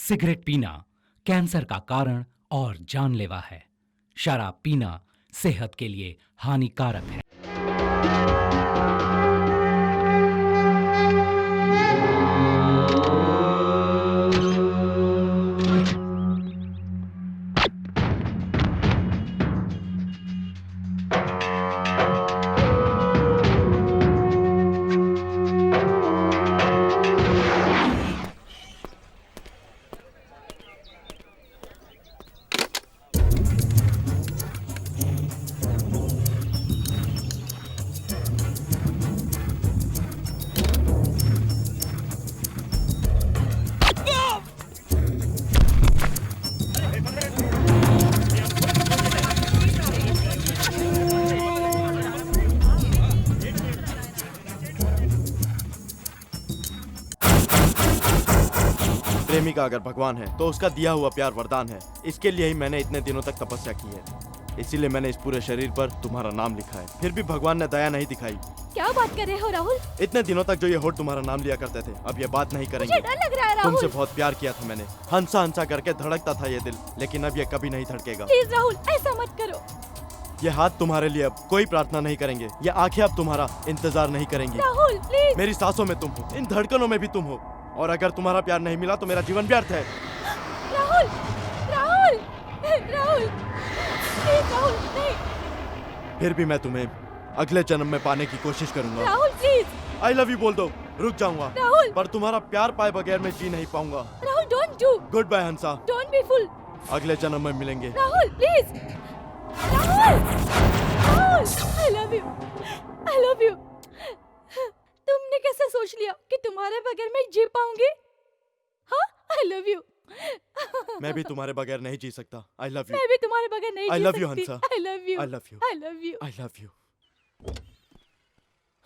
Cigarette पीना cancer का कारण और जानलेवा है। शराब पीना सेहत के लिए हानिकारक है। प्रेमिका अगर भगवान है तो उसका दिया हुआ प्यार वरदान है। इसके लिए ही मैंने इतने दिनों तक तपस्या की है। इसीलिए मैंने इस पूरे शरीर पर तुम्हारा नाम लिखा है। फिर भी भगवान ने दया नहीं दिखाई। क्या बात कर रहे हो राहुल? इतने दिनों तक जो ये होठ तुम्हारा नाम लिया करते थे, अब ये बात नहीं करेंगे। मुझे डर लग रहा है राहुल। तुमसे बहुत प्यार किया था मैंने। हंसा हंसा करके धड़कता था ये दिल, लेकिन अब ये कभी नहीं धड़केगा। प्लीज राहुल, ऐसा मत करो। ये हाथ तुम्हारे लिए अब कोई प्रार्थना नहीं करेंगे। ये आंखें अब तुम्हारा इंतजार नहीं करेंगी। राहुल प्लीज। मेरी सांसों में तुम हो, इन धड़कनों में भी तुम हो। और अगर तुम्हारा प्यार नहीं मिला तो मेरा जीवन व्यर्थ है। राहुल राहुल राहुल प्लीज राहुल नहीं। फिर भी मैं तुम्हें अगले जन्म में पाने की कोशिश करूंगा। Rahul please. I love you बोल दो, रुक जाऊंगा। राहुल। पर तुम्हारा प्यार पाए बगैर मैं जी नहीं पाऊंगा। Rahul don't do. Good bye Hansa, don't be fool. अगले जन्म में मिलेंगे। Rahul please. Rahul Rahul I love you, I love you. तुमने कैसे सोच लिया कि तुम्हारे बगैर मैं जी पाऊंगी? हाँ, आई लव यू। मैं भी तुम्हारे बगैर नहीं जी सकता। आई लव यू। मैं भी तुम्हारे बगैर नहीं I जी love you, सकती। हंसा। I love you। I love you। I love you। I love you.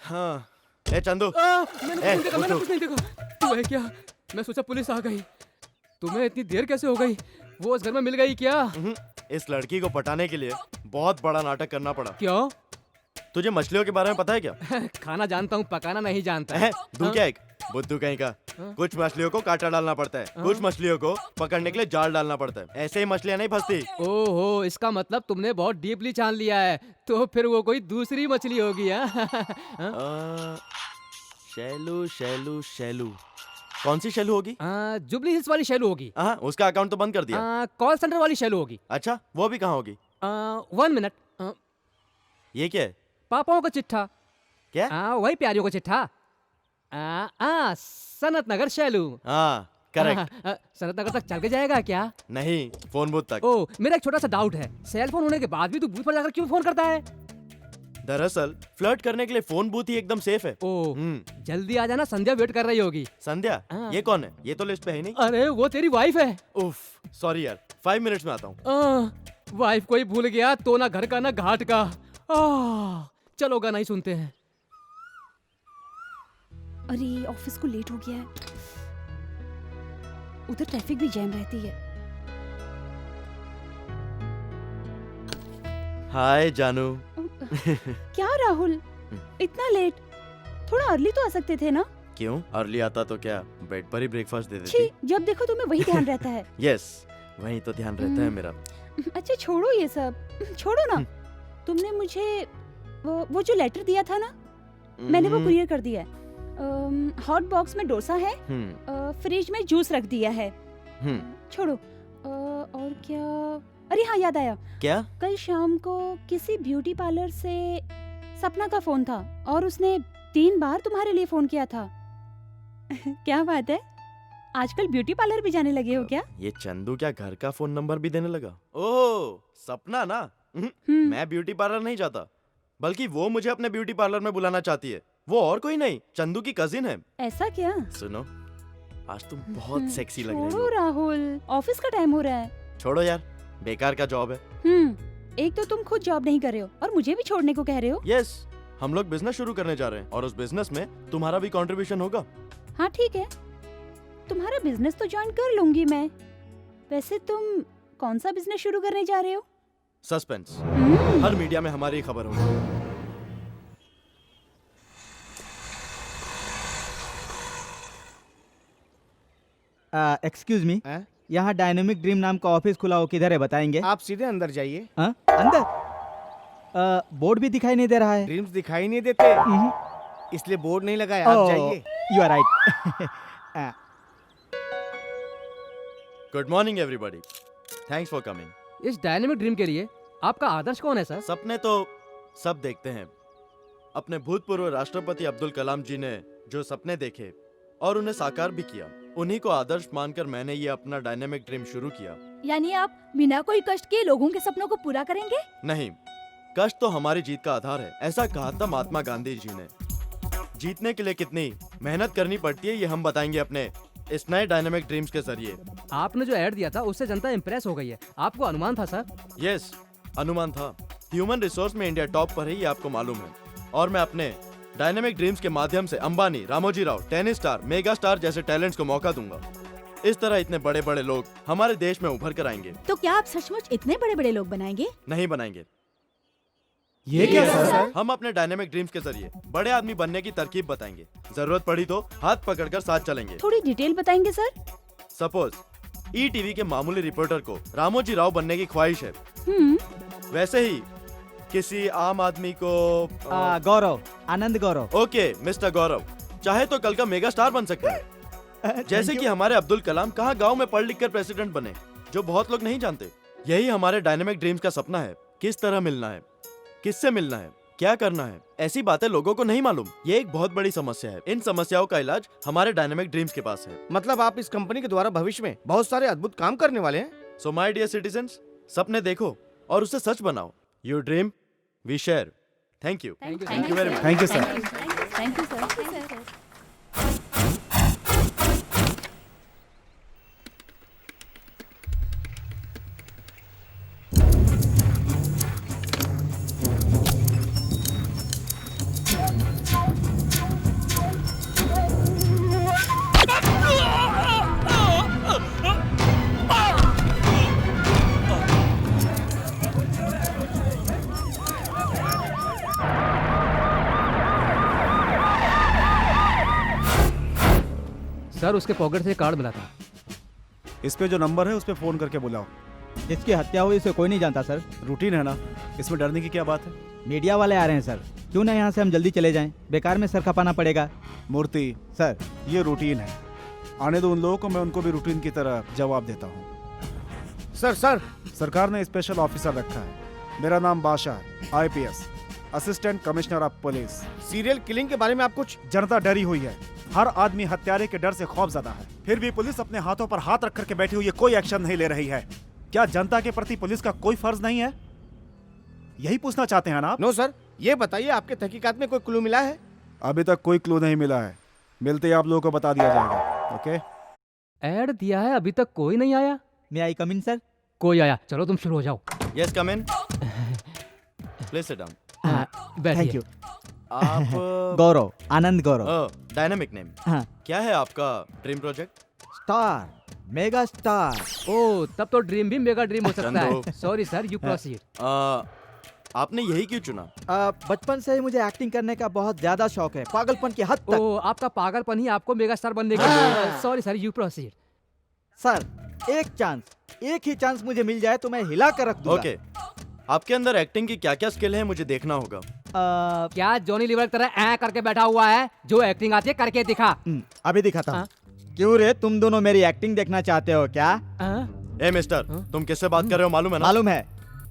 हाँ, ए चंदू। मैंने ए, कुछ नहीं देखा, मैंने उठो। कुछ नहीं देखा। तू है क्या? मैं सोचा पुलिस आ गई। तुम्हें इतनी देर कैसे हो गई? वो उस घर में मिल गई क्या? इस लड़की को पटाने के लिए बहुत बड़ा नाटक करना पड़ा। क्यों? तुझे मछलियों के बारे में पता है क्या? खाना जानता हूँ, पकाना नहीं जानता। है तू हाँ? क्या एक बुद्धू कहीं का। कुछ मछलियों को कांटा डालना पड़ता है, कुछ मछलियों को पकड़ने के लिए जाल डालना पड़ता है। ऐसे ही मछलियां नहीं फंसती। ओहो, इसका मतलब तुमने बहुत डीपली छान लिया है। तो फिर वो कोई दूसरी मछली होगी। शैलू शैलू शैलू, कौन सी शैलू होगी? जुबली हिल्स वाली शैलू होगी। हाँ, उसका अकाउंट तो बंद कर दिया। कॉल सेंटर वाली शैलू होगी। अच्छा, वो भी कहाँ होगी? 1 मिनट। ये क्या है? पापाओं का चिट्ठा। क्या? वही प्यारियों का चिट्ठा। सनत नगर शैलू। हाँ, करेक्ट। सनत नगर तक चल के जाएगा क्या? नहीं, फोन बूथ तक। ओ, मेरा एक छोटा सा डाउट है। सेल फोन होने के बाद भी तू बूथ पर जाकर क्यों फोन करता है? दरअसल फ्लर्ट करने के लिए फोन बूथ ही एकदम सेफ है। ओ, जल्दी आ जाना, संध्या वेट कर रही होगी। संध्या? हाँ। ये कौन है? ये तो लिस्ट पे है ही नहीं। अरे वो तेरी वाइफ है। उफ, सॉरी यार, 5 मिनट्स में आता हूँ। वाइफ को ही भूल गया तो ना घर का ना घाट का। चलो गाना ही सुनते हैं। अरे ऑफिस को लेट हो गया है। उधर ट्रैफिक भी जैम रहती है। हाय जानू। क्या राहुल, इतना लेट? थोड़ा अर्ली तो आ सकते थे ना? क्यों? अर्ली आता तो क्या बेड पर ही ब्रेकफास्ट दे छी, देती? जब देखो तुम्हें वही ध्यान रहता है। यस, वही तो ध्यान रहता है मेरा। अच्छा छोड़ो ये सब, छोड़ो ना। तुमने मुझे वो जो लेटर दिया था ना, मैंने वो कुरियर कर दिया है। हॉट बॉक्स में डोसा है, फ्रिज में जूस रख दिया है। छोड़ो। और क्या? अरे हाँ, याद आया। क्या? कल शाम को किसी ब्यूटी पार्लर से सपना का फोन था और उसने 3 बार तुम्हारे लिए फोन किया था। क्या बात है, आजकल ब्यूटी पार्लर भी जाने लगे हो क्या? ये चंदू क्या घर का फोन नंबर भी देने लगा? ओह, सपना ना। मैं ब्यूटी पार्लर नहीं जाता, बल्कि वो मुझे अपने ब्यूटी पार्लर में बुलाना चाहती है। वो और कोई नहीं, चंदू की कजिन है। ऐसा क्या? सुनो, आज तुम बहुत सेक्सी लग रही छोड़ो हो। राहुल, ऑफिस का टाइम हो रहा है। छोड़ो यार, बेकार का जॉब है। एक तो तुम खुद जॉब नहीं कर रहे हो और मुझे भी छोड़ने को कह रहे हो। यस, हम लोग बिजनेस शुरू करने जा रहे हैं और उस बिजनेस में तुम्हारा भी कंट्रीब्यूशन होगा। हाँ ठीक है, तुम्हारा बिजनेस तो ज्वाइन कर लूंगी मैं। वैसे तुम कौन सा बिजनेस शुरू करने जा रहे हो? सस्पेंस। हर मीडिया में हमारी खबर होगी। एक्सक्यूज मी, हैं? यहाँ डायनेमिक ड्रीम नाम का ऑफिस खुला हो, किधर है बताएंगे? आप सीधे अंदर जाइए। हाँ? अंदर? बोर्ड भी दिखाई नहीं दे रहा है। ड्रीम्स दिखाई नहीं देते, इसलिए बोर्ड नहीं लगाया। आप जाइए। You are right. Good morning everybody, thanks for coming. इस डायनेमिक ड्रीम के लिए आपका आदर्श कौन है सर? सपने तो सब देखते हैं। अपने भूतपूर्व राष्ट्रपति अब्दुल कलाम जी ने जो सपने देखे और उन्हें साकार भी किया, उन्हीं को आदर्श मानकर मैंने ये अपना डायनेमिक ड्रीम शुरू किया। यानी आप बिना कोई कष्ट के लोगों के सपनों को पूरा करेंगे? नहीं, कष्ट तो हमारी जीत का आधार है, ऐसा कहा था महात्मा गांधी जी ने। जीतने के लिए कितनी मेहनत करनी पड़ती है ये हम बताएंगे अपने इस नए डायनेमिक ड्रीम्स के जरिए। आपने जो ऐड दिया था उससे जनता इम्प्रेस हो गई है। आपको अनुमान था सर? यस, अनुमान था। ह्यूमन रिसोर्स में इंडिया टॉप पर है, ये आपको मालूम है। और मैं अपने डायनेमिक ड्रीम्स के माध्यम से Ambani, Ramoji Rao, tennis star, mega star जैसे टैलेंट्स को मौका दूंगा। इस तरह इतने बड़े बड़े लोग हमारे देश में उभर कर आएंगे। तो क्या आप सचमुच इतने बड़े बड़े लोग बनाएंगे? नहीं बनाएंगे। ये क्या सर? हम अपने डायनेमिक ड्रीम्स के जरिए बड़े आदमी बनने की तरकीब बताएंगे। जरूरत पड़ी तो हाथ पकड़कर साथ चलेंगे। थोड़ी डिटेल बताएंगे सर? सपोज ईटीवी के मामूली रिपोर्टर को रामोजी राव बनने की ख्वाहिश है, वैसे ही किसी आम आदमी को गौरव, आनंद गौरव। ओके मिस्टर गौरव चाहे तो कल का मेगा स्टार बन सकता है। जैसे कि हमारे अब्दुल कलाम कहाँ गांव में पढ़ लिख कर प्रेसिडेंट बने, जो बहुत लोग नहीं जानते। यही हमारे डायनेमिक ड्रीम्स का सपना है। किस तरह मिलना है, किससे मिलना है, क्या करना है, ऐसी बातें लोगों को नहीं मालूम। ये एक बहुत बड़ी समस्या है। इन समस्याओं का इलाज हमारे डायनेमिक ड्रीम्स के पास है। मतलब आप इस कंपनी के द्वारा भविष्य में बहुत सारे अद्भुत काम करने वाले हैं। सो माय डियर सिटीजन्स, सपने देखो और उसे सच बनाओ। You dream we share. Thank you very much. Thank you sir. Thank you sir. Sir उसके पॉकेट से कार्ड मिला था। इस पे जो नंबर है उस पे फोन करके बुलाओ। जिसकी हत्या हुई उसे कोई नहीं जानता सर। रूटीन है ना, इसमें डरने की क्या बात है? मीडिया वाले आ रहे हैं सर, क्यों ना यहाँ से हम जल्दी चले जाएं, बेकार में सर खपाना पड़ेगा। मूर्ति सर ये रूटीन है, आने दो उन लोगों को, मैं उनको भी रूटीन की तरह जवाब देता हूँ। सर सरकार ने स्पेशल ऑफिसर रखा है, मेरा नाम बादशाह है, IPS, assistant commissioner of police. Serial killing के बारे में आप कुछ? जनता डरी हुई है, हर आदमी हत्यारे के डर से खौफजदा है, फिर भी पुलिस अपने हाथों पर हाथ रख करके बैठी हुई है, कोई एक्शन नहीं ले रही है। क्या जनता के प्रति पुलिस का कोई फर्ज नहीं है? यही पूछना चाहते हैं ना आप? नो सर, ये बताइए आपके तहकीकात में कोई क्लू मिला है? अभी तक कोई क्लू नहीं मिला है, मिलते ही आप लोगों को बता दिया जाएगा। ओके? ऐड दिया है, अभी तक कोई नहीं आया। May I come in sir? कोई आया, चलो तुम शुरू हो जाओ। Yes come in, please sit down. बैठिए। Thank you. आप गौरव, आनंद गौरव। Dynamic name. हाँ। क्या है आपका dream project? Star, mega star. ओ तब तो ड्रीम भी मेगा ड्रीम हो सकता है। Chandu. Sorry sir, you proceed. आपने यही क्यों चुना? बचपन से ही मुझे एक्टिंग करने का बहुत ज्यादा शौक है, पागलपन की हद तक। ओ आपका पागलपन ही आपको मेगा स्टार बनने के। Sorry sir, you proceed. Sir एक ही चांस मुझे मिल जाए तो मैं हिला कर रख दूंगा। ओके, आपके अंदर एक्टिंग की क्या क्या स्किल है मुझे देखना होगा। क्या जॉनी लीवर की तरह ऐ करके बैठा हुआ है? जो एक्टिंग आती है करके दिखा। अभी दिखाता हूँ। क्यों रे, तुम दोनों मेरी एक्टिंग देखना चाहते हो क्या? ए मिस्टर, तुम किससे बात कर रहे हो मालूम है ना? मालूम है।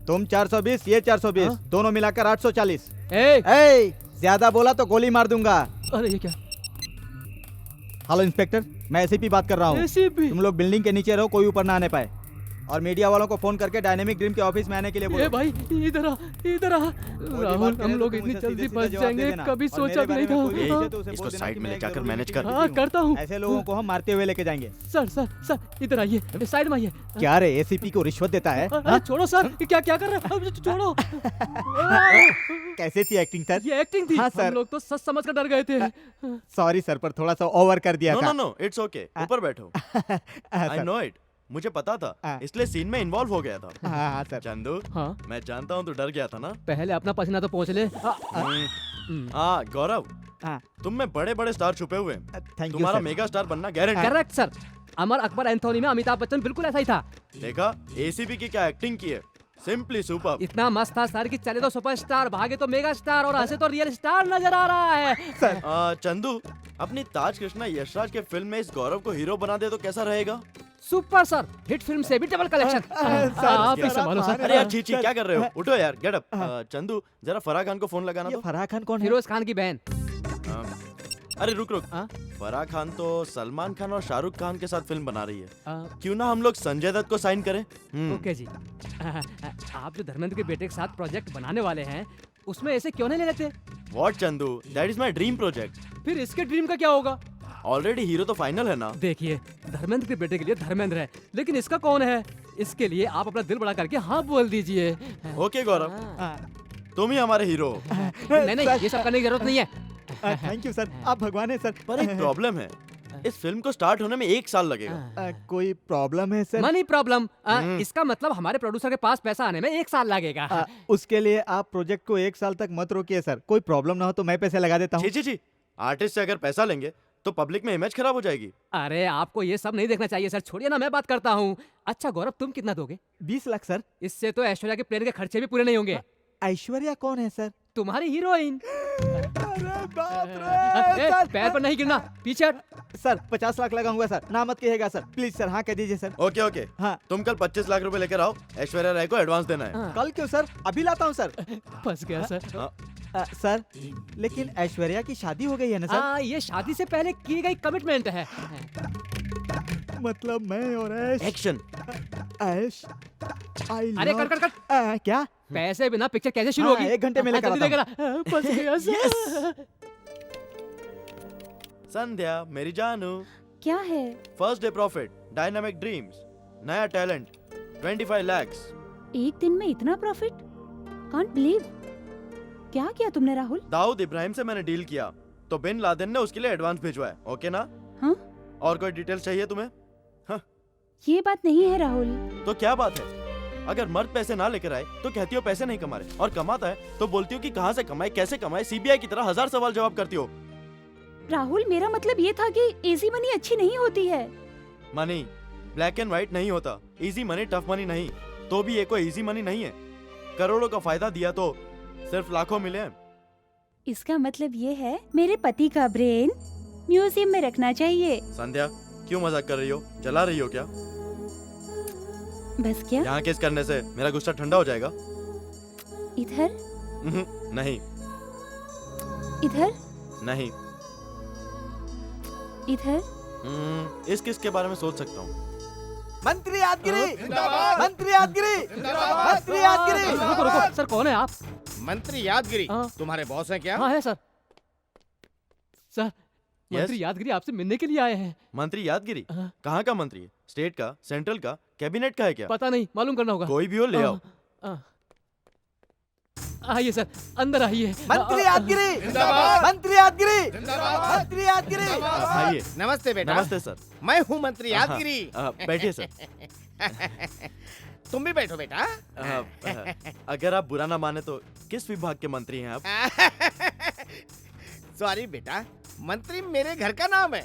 तुम 420, ये 420, दोनों मिलाकर 840। ए ज्यादा बोला तो गोली मार दूंगा। अरे ये क्या? हेलो इंस्पेक्टर, मैं एसीपी बात कर रहा हूँ। एसीपी? तुम लोग बिल्डिंग के नीचे रहो, कोई ऊपर ना आने पाए, और मीडिया वालों को फोन करके डायनेमिक ड्रीम के ऑफिस में आने के लिए बोलो। ए भाई इधर आ। राहुल, हम लोग इतनी जल्दी बच जाएंगे कभी सोचा भी नहीं था। इसको साइड में लेके आकर मैनेज कर। हाँ करता हूँ। ऐसे लोगों को हम मारते हुए लेके जाएंगे। सर इधर आइए, साइड में आइए। क्या रे, एसीपी को रिश्वत देता है? अरे छोड़ो सर, क्या कर रहे हैं? अब छोड़ो। कैसे थी एक्टिंग सर? ये एक्टिंग थी। हाँ, सर। हम लोग तो सच समझ कर डर गए थे। सॉरी सर, पर थोड़ा सा ओवर कर दिया था। नो इट्स ओके, ऊपर बैठो। आई नो इट, मुझे पता था, इसलिए सीन में इन्वॉल्व हो गया था। हाँ सर। चंदू, हाँ मैं जानता हूँ तू डर गया था ना। पहले अपना पसीना तो पहुँच ले। हाँ गौरव, हाँ। तुम में बड़े बड़े स्टार छुपे हुए हैं। थैंक यू तुम्हारा सर। मेगा स्टार बनना guarantee. Correct sir. Amar Akbar Anthony में अमिताभ बच्चन बिल्कुल ऐसा ही था। देखा एसीपी की क्या एक्टिंग की है, सिंपली सुपर। इतना मस्त था सर कि चले तो सुपरस्टार, भागे तो मेगा स्टार और हंसे तो रियल स्टार नजर आ रहा है। चंदू, अपनी ताज कृष्णा यशराज के फिल्म में इस गौरव को हीरो बना दे तो कैसा रहेगा? सुपर सर, हिट फिल्म से भी डबल कलेक्शन। आप ही संभालो सर। अरे यार छी क्या कर रहे हो, उठो यार, गेट अप। चंदू जरा फराह खान को फोन लगाना ये तो। फराह खान कौन है? फिरोज खान की बहन। अरे रुक हाँ? फराह खान तो सलमान खान और शाहरुख खान के साथ फिल्म बना रही है, आ, क्यों ना हम लोग संजय दत्त को साइन करें? ओके जी। आप जो धर्मेंद्र के बेटे के साथ प्रोजेक्ट बनाने वाले हैं, उसमें ऐसे क्यों नहीं ले लेते? What Chandu, that is my dream project. फिर इसके ड्रीम का क्या होगा? ऑलरेडी हीरो तो फाइनल है ना। देखिए, धर्मेंद्र के बेटे के लिए धर्मेंद्र है, लेकिन इसका कौन है? इसके लिए आप अपना दिल बड़ा करके हाँ बोल दीजिए। ओके गौरव, तुम ही हमारे हीरो हो। नहीं नहीं, ये सब करने की जरूरत नहीं है। थैंक यू सर, आप भगवान है सर। पर एक प्रॉब्लम है, इस फिल्म को स्टार्ट होने में 1 साल लगेगा। कोई प्रॉब्लम है सर? Money problem. इसका मतलब हमारे प्रोड्यूसर के पास पैसा आने में 1 साल लगेगा। उसके लिए आप प्रोजेक्ट को 1 साल तक मत रोकिए सर। कोई प्रॉब्लम ना हो तो मैं पैसे लगा देता हूँ। जी, आर्टिस्ट से अगर पैसा लेंगे तो पब्लिक में इमेज खराब हो जाएगी। अरे आपको ये सब नहीं देखना चाहिए सर, छोड़िए ना, मैं बात करता हूँ। अच्छा गौरव, तुम कितना दोगे? 20 लाख सर। इससे तो ऐश्वर्या के प्लेन के खर्चे भी पूरे नहीं होंगे। ऐश्वर्या कौन है सर? तुम्हारी हीरोइन। अरे बाप रे सर। पैर पर नहीं गिरना, पीछे हट। सर 50 लाख लगाऊंगा सर, ना मत कहिएगा सर, प्लीज सर, हाँ कह दीजिए सर। ओके हाँ। तुम कल 25 लाख रुपए लेकर आओ, ऐश्वर्या राय को एडवांस देना है। कल क्यों सर, अभी लाता हूँ सर। फंस गया सर। सर लेकिन ऐश्वर्या की शादी हो गई है ना सर? ये शादी से पहले की गई कमिटमेंट है। मतलब मैं और ऐश। एक्शन। ऐश अरे कर। क्या? पैसे बिना पिक्चर कैसे शुरू होगी? 1 घंटे में लेकर जल्दी आता लेकर आ। फंस गया सर। संध्या मेरी जानू, क्या है? First day profit, dynamic dreams, नया टैलेंट, 25 lakhs। एक दिन में इतना प्रॉफिट? Can't believe. क्या किया तुमने राहुल? दाऊद इब्राहिम से मैंने डील किया तो बिन लादेन ने उसके लिए एडवांस भिजवाया। ओके ना? हाँ? और कोई डिटेल्स चाहिए तुम्हें? ये बात नहीं है राहुल। तो क्या बात है? अगर मर्द पैसे ना लेकर आए तो कहती हो पैसे नहीं कमा रहे, और कमाता है तो बोलती हो कि कहाँ से कमाए, कैसे कमाए, सीबीआई की तरह 1000 सवाल जवाब करती हो। राहुल, मेरा मतलब ये था कि इजी मनी अच्छी नहीं होती है। मनी ब्लैक एंड व्हाइट नहीं होता, इजी मनी टफ मनी नहीं। तो भी ये कोई इजी मनी नहीं है। करोड़ों का फायदा दिया तो सिर्फ लाखों मिले हैं। इसका मतलब ये है मेरे पति का ब्रेन म्यूजियम में रखना चाहिए। संध्या क्यों मजाक कर रही हो, जला रही हो क्या? बस क्या? यहाँ किस करने से मेरा गुस्सा ठंडा हो जाएगा? इधर नहीं इधर नहीं। इधर। इस किस के बारे में सोच सकता हूँ। मंत्री यादगिरी, मंत्री यादगिरी, मंत्री यादगिरी। रुको सर, कौन है आप? मंत्री यादगिरी हाँ। तुम्हारे बॉस हैं क्या? हाँ है सर। सर मंत्री यादगिरी आपसे मिलने के लिए आए हैं। मंत्री यादगिरी? हाँ। कहाँ का मंत्री है? स्टेट का, सेंट्रल का, कैबिनेट का है क्या? पता नहीं, मालूम करना होगा। कोई भी हो ले आओ। आइए सर, अंदर आइए। मंत्री यादगिरी, मंत्री यादगिरी, मंत्री यादगिरी। आइए। नमस्ते बेटा। नमस्ते सर। मैं हूँ मंत्री यादगिरी। बैठिए सर। तुम भी बैठो बेटा। अगर आप बुरा ना माने तो किस विभाग के मंत्री हैं आप? सॉरी बेटा, मंत्री मेरे घर का नाम है।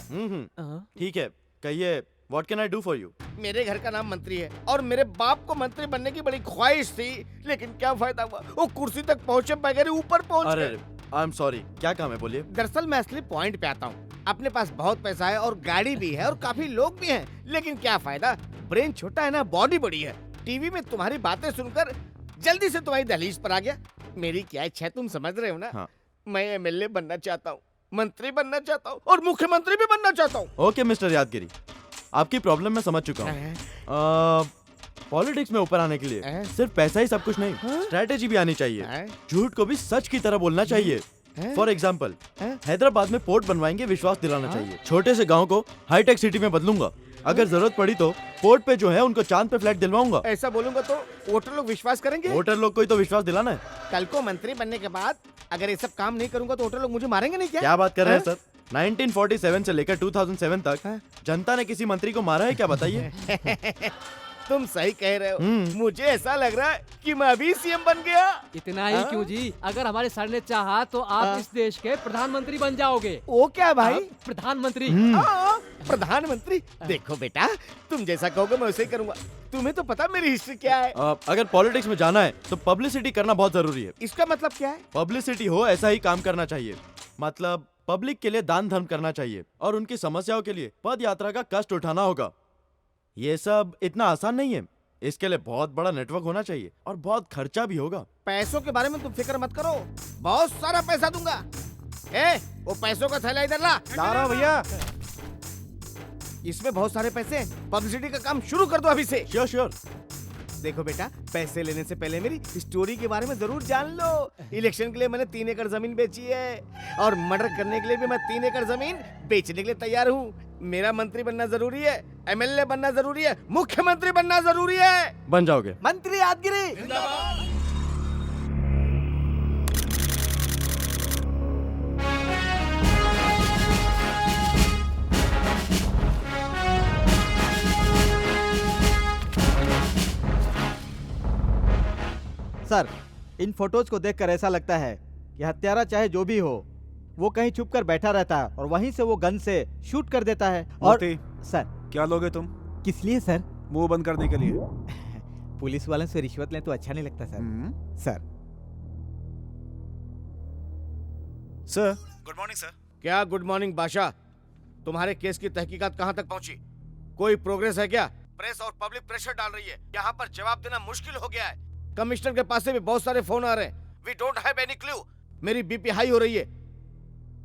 ठीक है, कहिए what can I do for you? मेरे घर का नाम मंत्री है और मेरे बाप को मंत्री बनने की बड़ी ख्वाहिश थी, लेकिन क्या फायदा हुआ, वो कुर्सी तक पहुंचे बगैर ऊपर पहुंच अरे गए। आई एम सॉरी, क्या काम है बोलिए। दरअसल मैं असली पॉइंट पे आता हूँ। अपने पास बहुत पैसा है और गाड़ी भी है और काफी लोग भी हैं, लेकिन क्या फायदा, ब्रेन छोटा है ना, बॉडी बड़ी है। टीवी में तुम्हारी बातें सुनकर जल्दी से तुम्हारी दहलीज पर आ गया। मेरी क्या इच्छा है तुम समझ रहे हो ना? हाँ। मैं एमएलए बनना चाहता हूँ, मंत्री बनना चाहता हूँ और मुख्यमंत्री भी बनना चाहता हूँ। ओके मिस्टर यादगिरी, आपकी प्रॉब्लम मैं समझ चुका हूँ। पॉलिटिक्स में ऊपर आने के लिए सिर्फ पैसा ही सब कुछ नहीं, स्ट्रैटेजी भी आनी चाहिए। झूठ को भी सच की तरह बोलना चाहिए। फॉर एग्जाम्पल, हैदराबाद में पोर्ट बनवाएंगे, विश्वास दिलाना चाहिए। छोटे से गांव को हाईटेक सिटी में बदलूंगा। अगर जरूरत पड़ी तो पोर्ट पे जो है उनको चांद पे फ्लैट दिलवाऊंगा। ऐसा बोलूंगा तो वोटर लोग विश्वास करेंगे? वोटर लोग को ही तो विश्वास दिलाना है। कल को मंत्री बनने के बाद अगर ये सब काम नहीं करूंगा तो वोटर लोग मुझे मारेंगे नहीं क्या? क्या बात कर रहे हैं सर? 1947 से लेकर 2007 तक जनता ने किसी मंत्री को मारा है क्या, बताइए? तुम सही कह रहे हो। मुझे ऐसा लग रहा है कि मैं अभी सीएम बन गया। इतना ही क्यों जी, अगर हमारे सर ने चाहा तो आप इस देश के प्रधानमंत्री बन जाओगे। वो क्या भाई? प्रधानमंत्री। प्रधानमंत्री। देखो बेटा, तुम जैसा कहोगे मैं वैसे ही करूंगा। तुम्हें तो पता मेरी हिस्ट्री क्या है। अगर पॉलिटिक्स में जाना है तो पब्लिसिटी करना बहुत जरूरी है। इसका मतलब क्या है? पब्लिसिटी हो ऐसा ही काम करना चाहिए। मतलब पब्लिक के लिए दान धर्म करना चाहिए और उनकी समस्याओं के लिए पद यात्रा का कष्ट उठाना होगा। ये सब इतना आसान नहीं है। इसके लिए बहुत बड़ा नेटवर्क होना चाहिए और बहुत खर्चा भी होगा। पैसों के बारे में तुम फिक्र मत करो, बहुत सारा पैसा दूंगा। वो पैसों का थैला इधर ला। ला रहा हूं भैया। इसमें बहुत सारे पैसे हैं। पब्लिसिटी का काम शुरू कर दो अभी से। Sure sure. देखो बेटा, पैसे लेने से पहले मेरी स्टोरी के बारे में जरूर जान लो। इलेक्शन के लिए मैंने 3 एकड़ जमीन बेची है और मर्डर करने के लिए भी मैं 3 एकड़ जमीन बेचने के लिए तैयार हूँ। मेरा मंत्री बनना जरूरी है, एमएलए बनना जरूरी है, मुख्यमंत्री बनना जरूरी है। बन जाओगे। मंत्री यादगिरी। सर, इन फोटोज को देखकर ऐसा लगता है कि हत्यारा चाहे जो भी हो, वो कहीं छुपकर बैठा रहता है और वहीं से वो गन से शूट कर देता है। और मूर्ति, सर, क्या लोगे तुम? किस लिए सर? मुंह बंद करने के लिए। पुलिस वालों से रिश्वत लें तो अच्छा नहीं लगता sir. Sir, sir good morning sir. क्या गुड मॉर्निंग बादशाह? तुम्हारे केस की तहकीकात कहाँ तक पहुँची? कोई प्रोग्रेस है क्या? प्रेस और पब्लिक प्रेशर डाल रही है, यहाँ पर जवाब देना मुश्किल हो गया है। कमिश्नर के पास से भी बहुत सारे फोन आ रहे हैं। We don't have any clue. मेरी बीपी हाई हो रही है।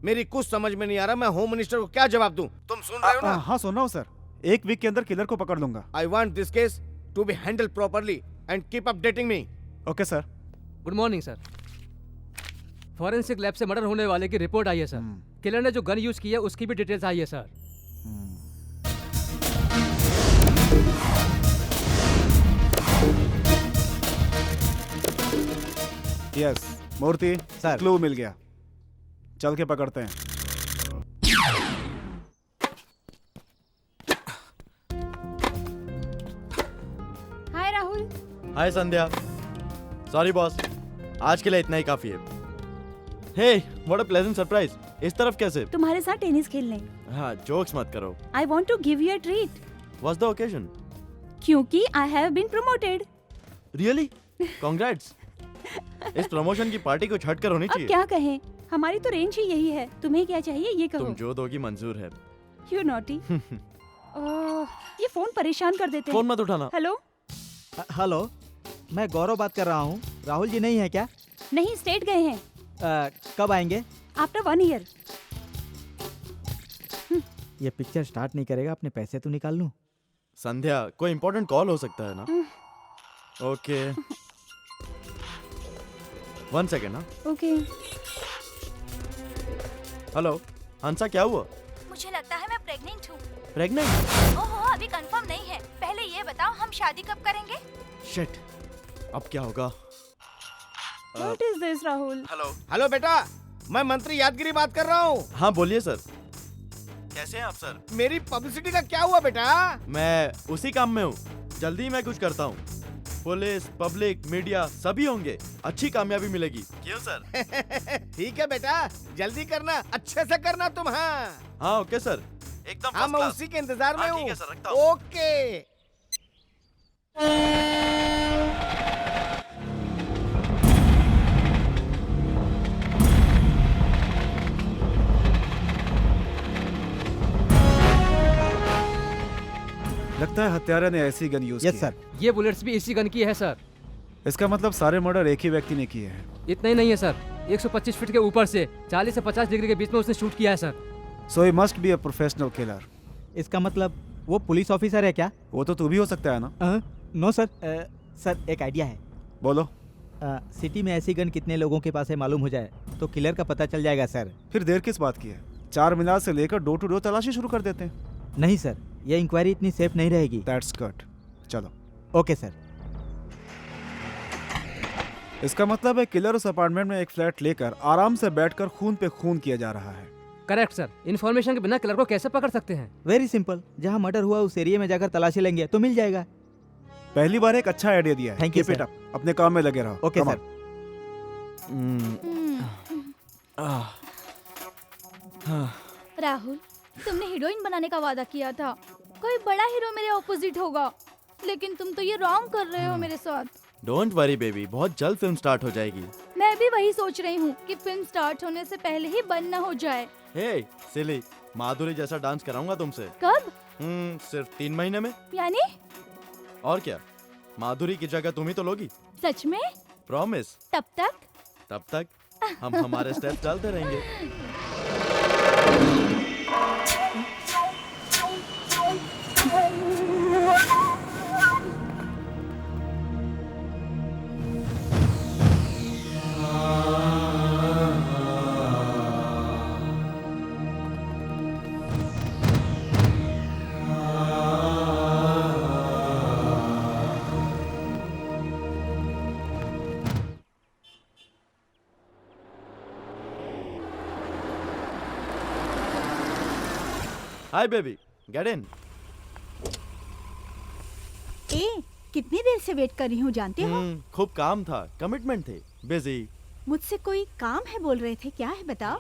मेरी कुछ समझ में नहीं आ रहा, मैं होम मिनिस्टर को क्या जवाब दूं? तुम सुन रहे हो ना? हाँ सुन रहा हूँ सर। 1 वीक के अंदर किलर को पकड़ लूंगा। I want this case to be handled properly and keep updating me. Okay sir. Good morning sir. Forensic lab से मर्डर होने वाले की रिपोर्ट आई है सर। किलर ने जो गन यूज की है उसकी भी डिटेल्स आई है सर। यस मूर्ति, सर। क्लू मिल गया, चल के पकड़ते हैं। हाय राहुल। हाय संध्या। सॉरी बॉस, आज के लिए इतना ही काफी है। हे, व्हाट अ प्लेजेंट सरप्राइज। इस तरफ कैसे? तुम्हारे साथ टेनिस खेलने। हाँ, जोक्स मत करो। I want to give you a treat. What's the occasion? क्योंकि I have been promoted. Really? Congrats. इस प्रमोशन की पार्टी कुछ हटकर होनी अब चाहिए। क्या कहें, हमारी तो रेंज ही यही है। तुम्हें क्या चाहिए ये कहो। तुम जो दोगी मंजूर है। You naughty. ये फोन परेशान कर देते हैं। फोन मत उठाना। हेलो। हेलो, मैं गौरव बात कर रहा हूँ। राहुल जी नहीं है क्या? नहीं, स्टेट गए हैं। कब आएंगे? After 1 year. ये पिक्चर स्टार्ट नहीं करेगा, अपने पैसे तो निकाल लूं। संध्या, कोई इम्पोर्टेंट कॉल हो सकता है ना? ओके, 1 सेकेंड ना। ओके। हेलो हंसा, क्या हुआ? मुझे लगता है मैं प्रेग्नेंट हूँ। प्रेग्नेंट? ओहो, अभी कंफर्म नहीं है। पहले ये बताओ हम शादी कब करेंगे? शिट, अब क्या होगा? What is this Rahul? Hello. Hello बेटा, मैं मंत्री यादगिरी बात कर रहा हूँ। हाँ बोलिए सर। कैसे हैं आप सर? मेरी पब्लिसिटी का क्या हुआ बेटा? मैं उसी काम में हूँ, जल्दी ही मैं कुछ करता हूँ। पुलिस, पब्लिक, मीडिया सभी होंगे, अच्छी कामयाबी मिलेगी। क्यों सर? ठीक है बेटा, जल्दी करना, अच्छे से करना तुम। हाँ ओके सर, एकदम हाँ, फर्स्ट मैं क्लास। उसी के इंतजार में हाँ, हूँ। ठीक है सर, रखता हूँ। ओके। लगता है हत्यारे ने ऐसी गन यूज की यस सर। ये बुलेट्स भी इसी गन की है सर। है। इसका मतलब सारे मर्डर एक ही व्यक्ति ने किए हैं। इतना ही नहीं है सर, 125 फीट के ऊपर से 40 से 50 डिग्री के बीच में उसने शूट किया है sir. So he must be a professional killer. इसका मतलब वो पुलिस ऑफिसर है क्या? वो तो तू भी हो सकता है ना? No sir. सर, एक आइडिया है। बोलो। सिटी में ऐसी गन कितने लोगों के पास है मालूम हो जाए तो किलर का पता चल जाएगा सर। फिर देर किस बात की है? 4 मीनार से लेकर डोर टू डोर तलाशी शुरू कर देते हैं। नहीं सर, ये इंक्वायरी इतनी सेफ नहीं रहेगी। That's good. चलो। Okay sir. इसका मतलब है किलर उस अपार्टमेंट में एक फ्लैट लेकर आराम से बैठकर खून पे खून किया जा रहा है। Correct sir. इन्फॉर्मेशन के बिना किलर को कैसे पकड़ सकते हैं? वेरी सिंपल, जहाँ मर्डर हुआ उस एरिया में जाकर तलाशी लेंगे तो मिल जाएगा। पहली बार एक अच्छा आइडिया दिया है। Thank you, Keep it sir. up. अपने काम में लगे रहो। Okay Come sir. on. Rahul, तुमने हीरोइन बनाने का वादा किया था, कोई बड़ा हीरो मेरे ऑपोजिट होगा, लेकिन तुम तो ये रॉन्ग कर रहे हो मेरे साथ। डोंट वरी बेबी, बहुत जल्द फिल्म स्टार्ट हो जाएगी। मैं भी वही सोच रही हूँ कि फिल्म स्टार्ट होने से पहले ही बंद न हो जाए। हे सिली, माधुरी जैसा डांस कराऊंगा तुमसे। कब? सिर्फ 3 महीने में। यानी? और क्या, माधुरी की जगह तुम ही तो लोगी। सच में? प्रॉमिस। तब तक हम हमारे स्टेप चलते रहेंगे। Hi baby, get in. कितनी देर से वेट कर रही हूँ जानते हो? खूब काम था, कमिटमेंट थे, बिजी। मुझसे कोई काम है बोल रहे थे, क्या है बताओ?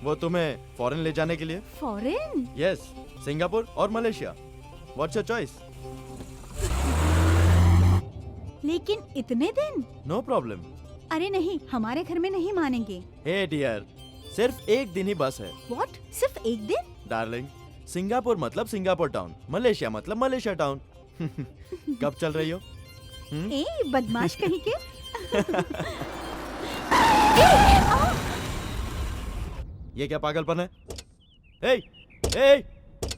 वो तुम्हें फॉरेन ले जाने के लिए। फॉरेन? यस, सिंगापुर और मलेशिया। What's your choice? लेकिन इतने दिन? No problem. अरे नहीं, हमारे घर में नहीं मानेंगे। हे डियर, सिर्फ एक दिन ही बस है। व्हाट? सिर्फ एक दिन? डार्लिंग, सिंगापुर मतलब सिंगापुर टाउन, मलेशिया मतलब मलेशिया टाउन। कब चल रही हो? ए बदमाश कहीं के। ये क्या पागलपन है? हे, हे,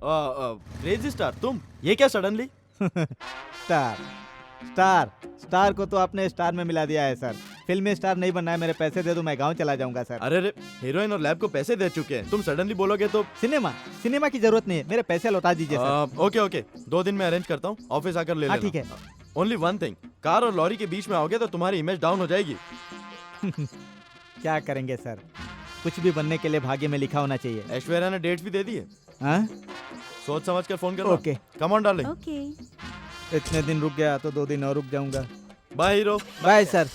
क्रेजी स्टार तुम, ये क्या सडनली? स्टार को तो आपने स्टार में मिला दिया है सर। फिल्म में स्टार नहीं बनना है, मेरे पैसे दे दो, मैं गांव चला जाऊंगा सर। अरे रे, हीरोइन और लैब को पैसे दे चुके हैं, तुम सडनली बोलोगे तो। सिनेमा की जरूरत नहीं है, मेरे पैसे लौटा दीजिए सर। ओके, 2 दिन में अरेंज करता हूँ, ऑफिस आकर ले लेना। ठीक है। ओनली वन थिंग, कार और लॉरी के बीच में आओगे तो तुम्हारी इमेज डाउन हो जाएगी। क्या करेंगे सर, कुछ भी बनने के लिए भाग्य में लिखा होना चाहिए। ऐश्वर्या ने डेट्स भी दे दी है। हाँ? सोच समझ कर फोन करो। Okay, come on darling. Okay. इतने दिन रुक गया तो 2 दिन और रुक जाऊंगा। Bye hero. Bye sir.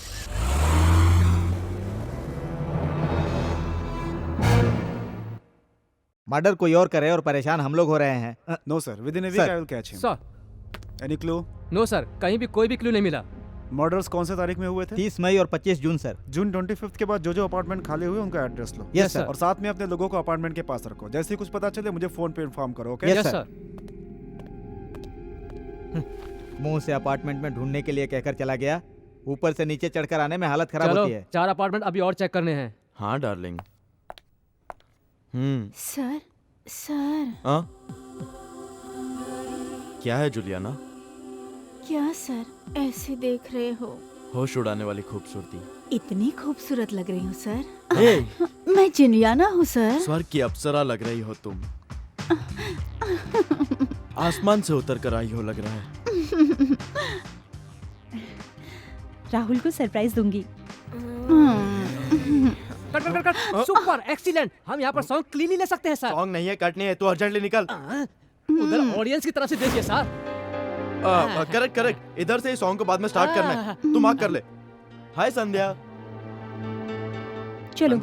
Murder कोई और करे और परेशान हम लोग हो रहे हैं। No sir, within a week I will catch him. Sir. Any clue? No sir, कहीं भी कोई भी क्लू नहीं मिला। मर्डर्स कौन से तारीख में हुए थे? 30 मई और 25 जून सर। जून 25 के बाद जो अपार्टमेंट खाली हुए उनका एड्रेस लो। Yes sir. और साथ में अपने लोगों को अपार्टमेंट के पास रखो। जैसे ही कुछ पता चले मुझे फोन पे इन्फॉर्म करो। ओके? Yes sir. मुंह से अपार्टमेंट में ढूंढने के लिए कहकर चला गया, ऊपर से नीचे चढ़कर आने में हालत खराब होती है। 4 अपार्टमेंट अभी और चेक करने हैं। हाँ डार्लिंग। सर। हाँ? क्या है जुलियाना? क्या सर, ऐसे देख रहे हो? होश उड़ाने वाली खूबसूरती। इतनी खूबसूरत लग रही हूँ सर। हे, मैं जिनियाना हूँ सर। स्वर्ग की अप्सरा लग रही हो तुम। आसमान से उतर कर आई हो लग रहा है। राहुल को सरप्राइज दूंगी। कट। Super, excellent. हम यहाँ पर सॉन्ग क्लीनली ले सकते हैं सर। सॉन्ग नहीं है, कट नहीं है, तू अर्जेंटली निकल। उधर ऑडियंस की तरफ से देखिए सर। करेक्ट। इधर से ही सॉन्ग को बाद में स्टार्ट करना है। तू मार्क कर ले। हाय संध्या। चलो।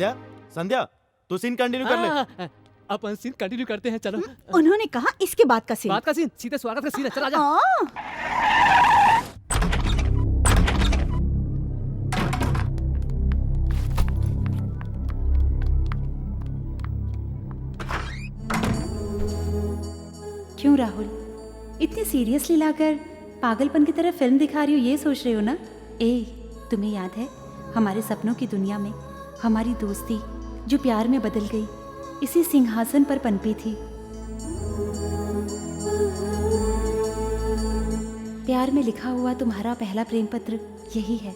संध्या, तू सीन कंटिन्यू कर ले। अपन सीन कंटिन्यू करते हैं, चलो। उन्होंने कहा इसके बाद का सीन। बात का सीन, सीधे स्वागत का सीन है, चल आजा। क्यों राहुल, इतनी सीरियसली लाकर पागलपन की तरह फिल्म दिखा रही हो, ये सोच रहे हो ना? तुम्हें याद है हमारे सपनों की दुनिया में हमारी दोस्ती जो प्यार में बदल गई, इसी सिंहासन पर पनपी थी। प्यार में लिखा हुआ तुम्हारा पहला प्रेम पत्र यही है।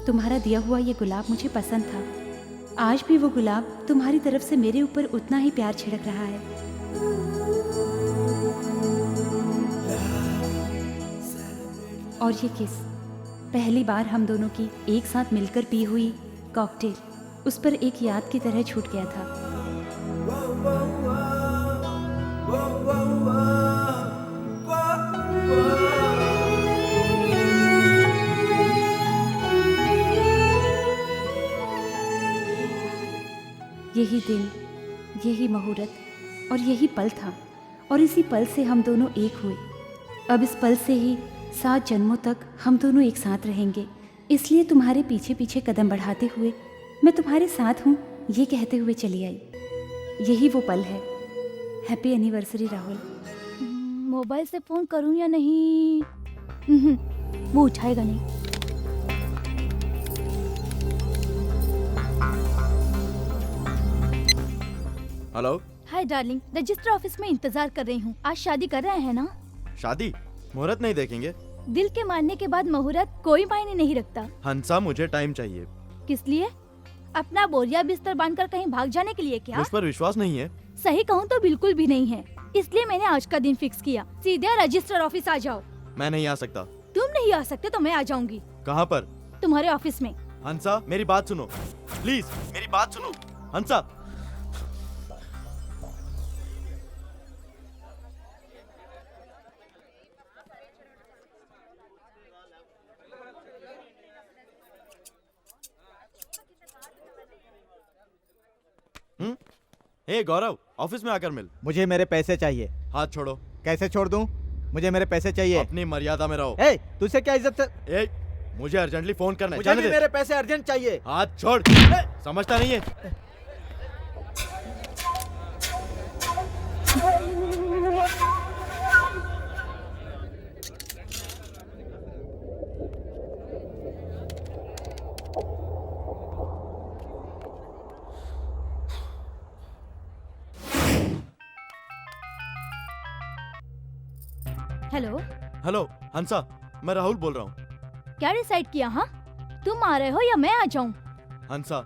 तुम्हारा दिया हुआ ये गुलाब मुझे पसंद था। आज भी वो गुलाब तुम्हारी तरफ से मेरे ऊपर उतना ही प्यार छिड़क रहा है। और ये किस, पहली बार हम दोनों की एक साथ मिलकर पी हुई कॉकटेल उस पर एक याद की तरह छूट गया था। यही दिन, यही मुहूर्त और यही पल था, और इसी पल से हम दोनों एक हुए। अब इस पल से ही 7 जन्मों तक हम दोनों एक साथ रहेंगे। इसलिए तुम्हारे पीछे पीछे कदम बढ़ाते हुए मैं तुम्हारे साथ हूँ ये कहते हुए चली आई। यही वो पल है। Happy anniversary Rahul. मोबाइल से फोन करूं या नहीं? वो उठाएगा नहीं। Hello. Hi darling, register office में इंतजार कर रही हूँ। आज शादी कर रहे हैं ना? शादी? मुहूर्त नहीं देखेंगे? दिल के मानने के बाद मुहूर्त कोई मायने नहीं रखता। हंसा, मुझे टाइम चाहिए। किस लिए? अपना बोरिया बिस्तर बांधकर कहीं भाग जाने के लिए क्या? मुझ पर विश्वास नहीं है? सही कहूँ तो बिल्कुल भी नहीं है। इसलिए मैंने आज का दिन फिक्स किया। सीधे रजिस्टर ऑफिस आ जाओ। मैं नहीं आ सकता। तुम नहीं आ सकते तो मैं आ जाऊंगी। कहाँ पर? तुम्हारे ऑफिस में। हंसा, मेरी बात सुनो प्लीज, मेरी बात सुनो हंसा। हे गौरव, ऑफिस में आकर मिल। मुझे मेरे पैसे चाहिए। हाथ छोड़ो। कैसे छोड़ दूं? मुझे मेरे पैसे चाहिए। अपनी मर्यादा में रहो। ए, तुझसे क्या इज्जत से? ए, मुझे अर्जेंटली फोन करना है। मुझे भी मेरे पैसे अर्जेंट चाहिए। हाथ छोड़। समझता नहीं है? हेलो। हेलो हंसा, मैं राहुल बोल रहा हूँ। क्या डिसाइड किया? हाँ, तुम आ रहे हो या मैं आ जाऊँ? हंसा,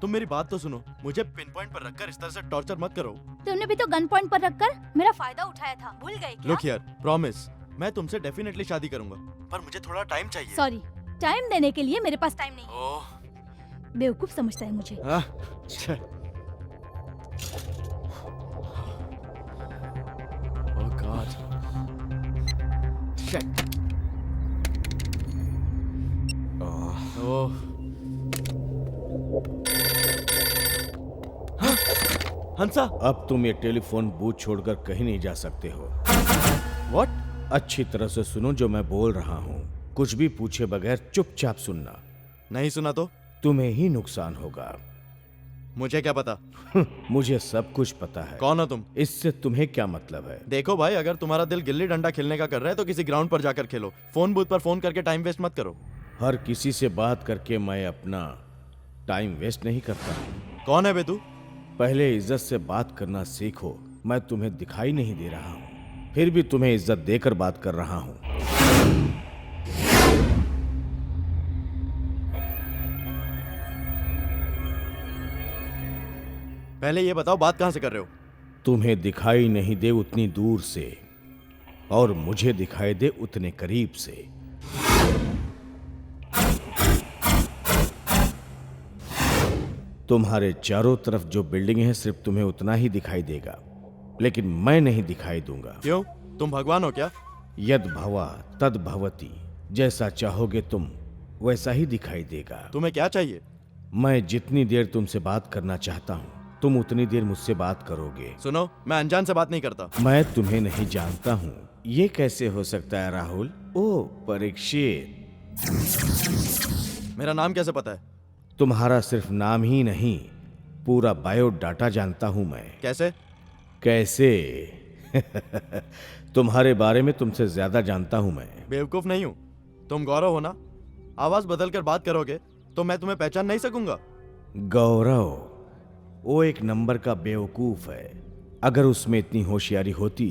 तुम मेरी बात तो सुनो। मुझे पिन पॉइंट पर रखकर इस तरह से टॉर्चर मत करो। तुमने भी तो गन पॉइंट पर रखकर मेरा फायदा उठाया था, भूल गए क्या? लुक हियर, प्रॉमिस, मैं तुमसे डेफिनेटली शादी करूंगा, पर मुझे थोड़ा टाइम चाहिए। सॉरी, टाइम देने के लिए मेरे पास टाइम नहीं। ओह, बेवकूफ समझता है मुझे। ओह गॉड। ओह, हंसा, अब तुम ये टेलीफोन बूथ छोड़कर कहीं नहीं जा सकते हो। व्हाट? अच्छी तरह से सुनो जो मैं बोल रहा हूँ। कुछ भी पूछे बगैर चुपचाप सुनना। नहीं सुना तो तुम्हें ही नुकसान होगा। मुझे क्या पता? मुझे सब कुछ पता है। कौन हो तुम? इससे तुम्हें क्या मतलब है? देखो भाई, अगर तुम्हारा दिल गिल्ली डंडा खेलने का कर रहा है तो किसी ग्राउंड पर जाकर खेलो। फोन बूथ पर फोन करके टाइम वेस्ट मत करो। हर किसी से बात करके मैं अपना टाइम वेस्ट नहीं करता। कौन है बे तू? पहले इज्जत से बात करना सीखो। मैं तुम्हें दिखाई नहीं दे रहा हूँ, फिर भी तुम्हें इज्जत देकर बात कर रहा हूँ। पहले ये बताओ, बात कहाँ से कर रहे हो? तुम्हें दिखाई नहीं दे उतनी दूर से, और मुझे दिखाई दे उतने करीब से। तुम्हारे चारों तरफ जो बिल्डिंग है सिर्फ तुम्हें उतना ही दिखाई देगा, लेकिन मैं नहीं दिखाई दूंगा। क्यों? तुम भगवान हो क्या? यद भवा तद भवति। जैसा चाहोगे तुम वैसा ही दिखाई देगा। तुम्हें क्या चाहिए? मैं जितनी देर तुमसे बात करना चाहता हूँ तुम उतनी देर मुझसे बात करोगे। सुनो, मैं अनजान से बात नहीं करता। मैं तुम्हें नहीं जानता हूँ। ये कैसे हो सकता है राहुल? ओ परीक्षित, मेरा नाम कैसे पता है? तुम्हारा सिर्फ नाम ही नहीं, पूरा बायोडाटा जानता हूं मैं। कैसे? कैसे? तुम्हारे बारे में तुमसे ज्यादा जानता हूं मैं। बेवकूफ नहीं हूँ। तुम गौरव हो ना? आवाज बदलकर बात करोगे तो मैं तुम्हें पहचान नहीं सकूंगा। गौरव वो एक नंबर का बेवकूफ है। अगर उसमें इतनी होशियारी होती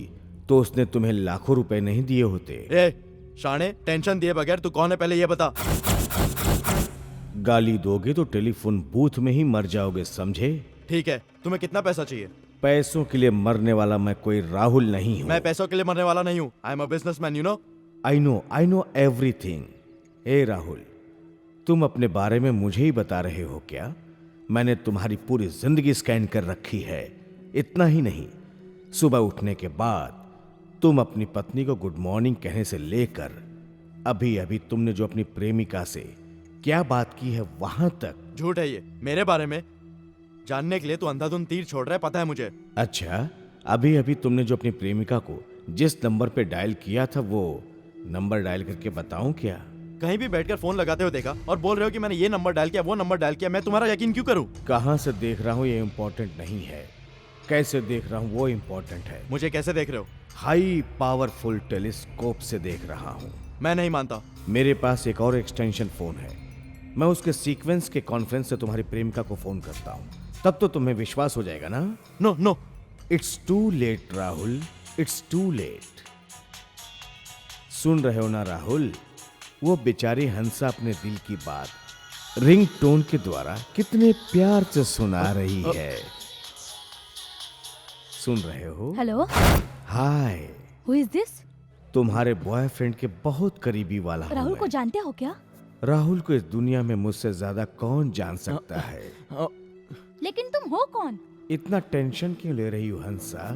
तो उसने तुम्हें लाखों रुपए नहीं दिए होते। ए, शाणे, टेंशन दिए बगैर तू कौन है पहले ये बता। गाली दोगे तो टेलीफोन बूथ में ही मर जाओगे, समझे? ठीक है, तुम्हें कितना पैसा चाहिए? पैसों के लिए मरने वाला मैं कोई राहुल नहीं हूँ। मैं पैसों के लिए मरने वाला नहीं हूँ। I am a businessman, you know. I know everything. ए राहुल, तुम अपने बारे में मुझे ही बता रहे हो क्या? मैंने तुम्हारी पूरी जिंदगी स्कैन कर रखी है। इतना ही नहीं, सुबह उठने के बाद तुम अपनी पत्नी को गुड मॉर्निंग कहने से लेकर अभी अभी तुमने जो अपनी प्रेमिका से क्या बात की है वहां तक। झूठ है ये, मेरे बारे में जानने के लिए तू अंधाधुंध तीर छोड़ रहा है, पता है मुझे। अच्छा, अभी अभी तुमने जो अपनी प्रेमिका को जिस नंबर पे डायल किया था वो नंबर डायल करके बताऊं क्या? कहीं भी बैठकर फोन लगाते हुए देखा और बोल रहे हो कि मैंने ये नंबर डायल किया, वो नंबर डायल किया। मैं तुम्हारा यकीन क्यों करूं? कहां से देख रहा हूं ये इम्पोर्टेंट नहीं है, कैसे देख रहा हूं वो इम्पोर्टेंट है। मुझे कैसे देख रहे हो? हाई पावरफुल टेलीस्कोप से देख रहा हूं। मैं नहीं मानता। मेरे पास एक और एक्सटेंशन फोन है, मैं उसके सीक्वेंस के कॉन्फ्रेंस से तुम्हारी प्रेमिका को फोन करता हूं, तब तो तुम्हें विश्वास हो जाएगा ना। No no, it's too late Rahul, it's too late. सुन रहे हो ना राहुल, वो बेचारी हंसा अपने दिल की बात रिंग टोन के द्वारा कितने प्यार से सुना रही है। सुन रहे हो? Hello, hi, who is this? तुम्हारे बॉयफ्रेंड के बहुत करीबी वाला हूं राहुल मैं। को जानते हो क्या? राहुल को इस दुनिया में मुझसे ज्यादा कौन जान सकता है। लेकिन तुम हो कौन? इतना टेंशन क्यों ले रही हो हंसा?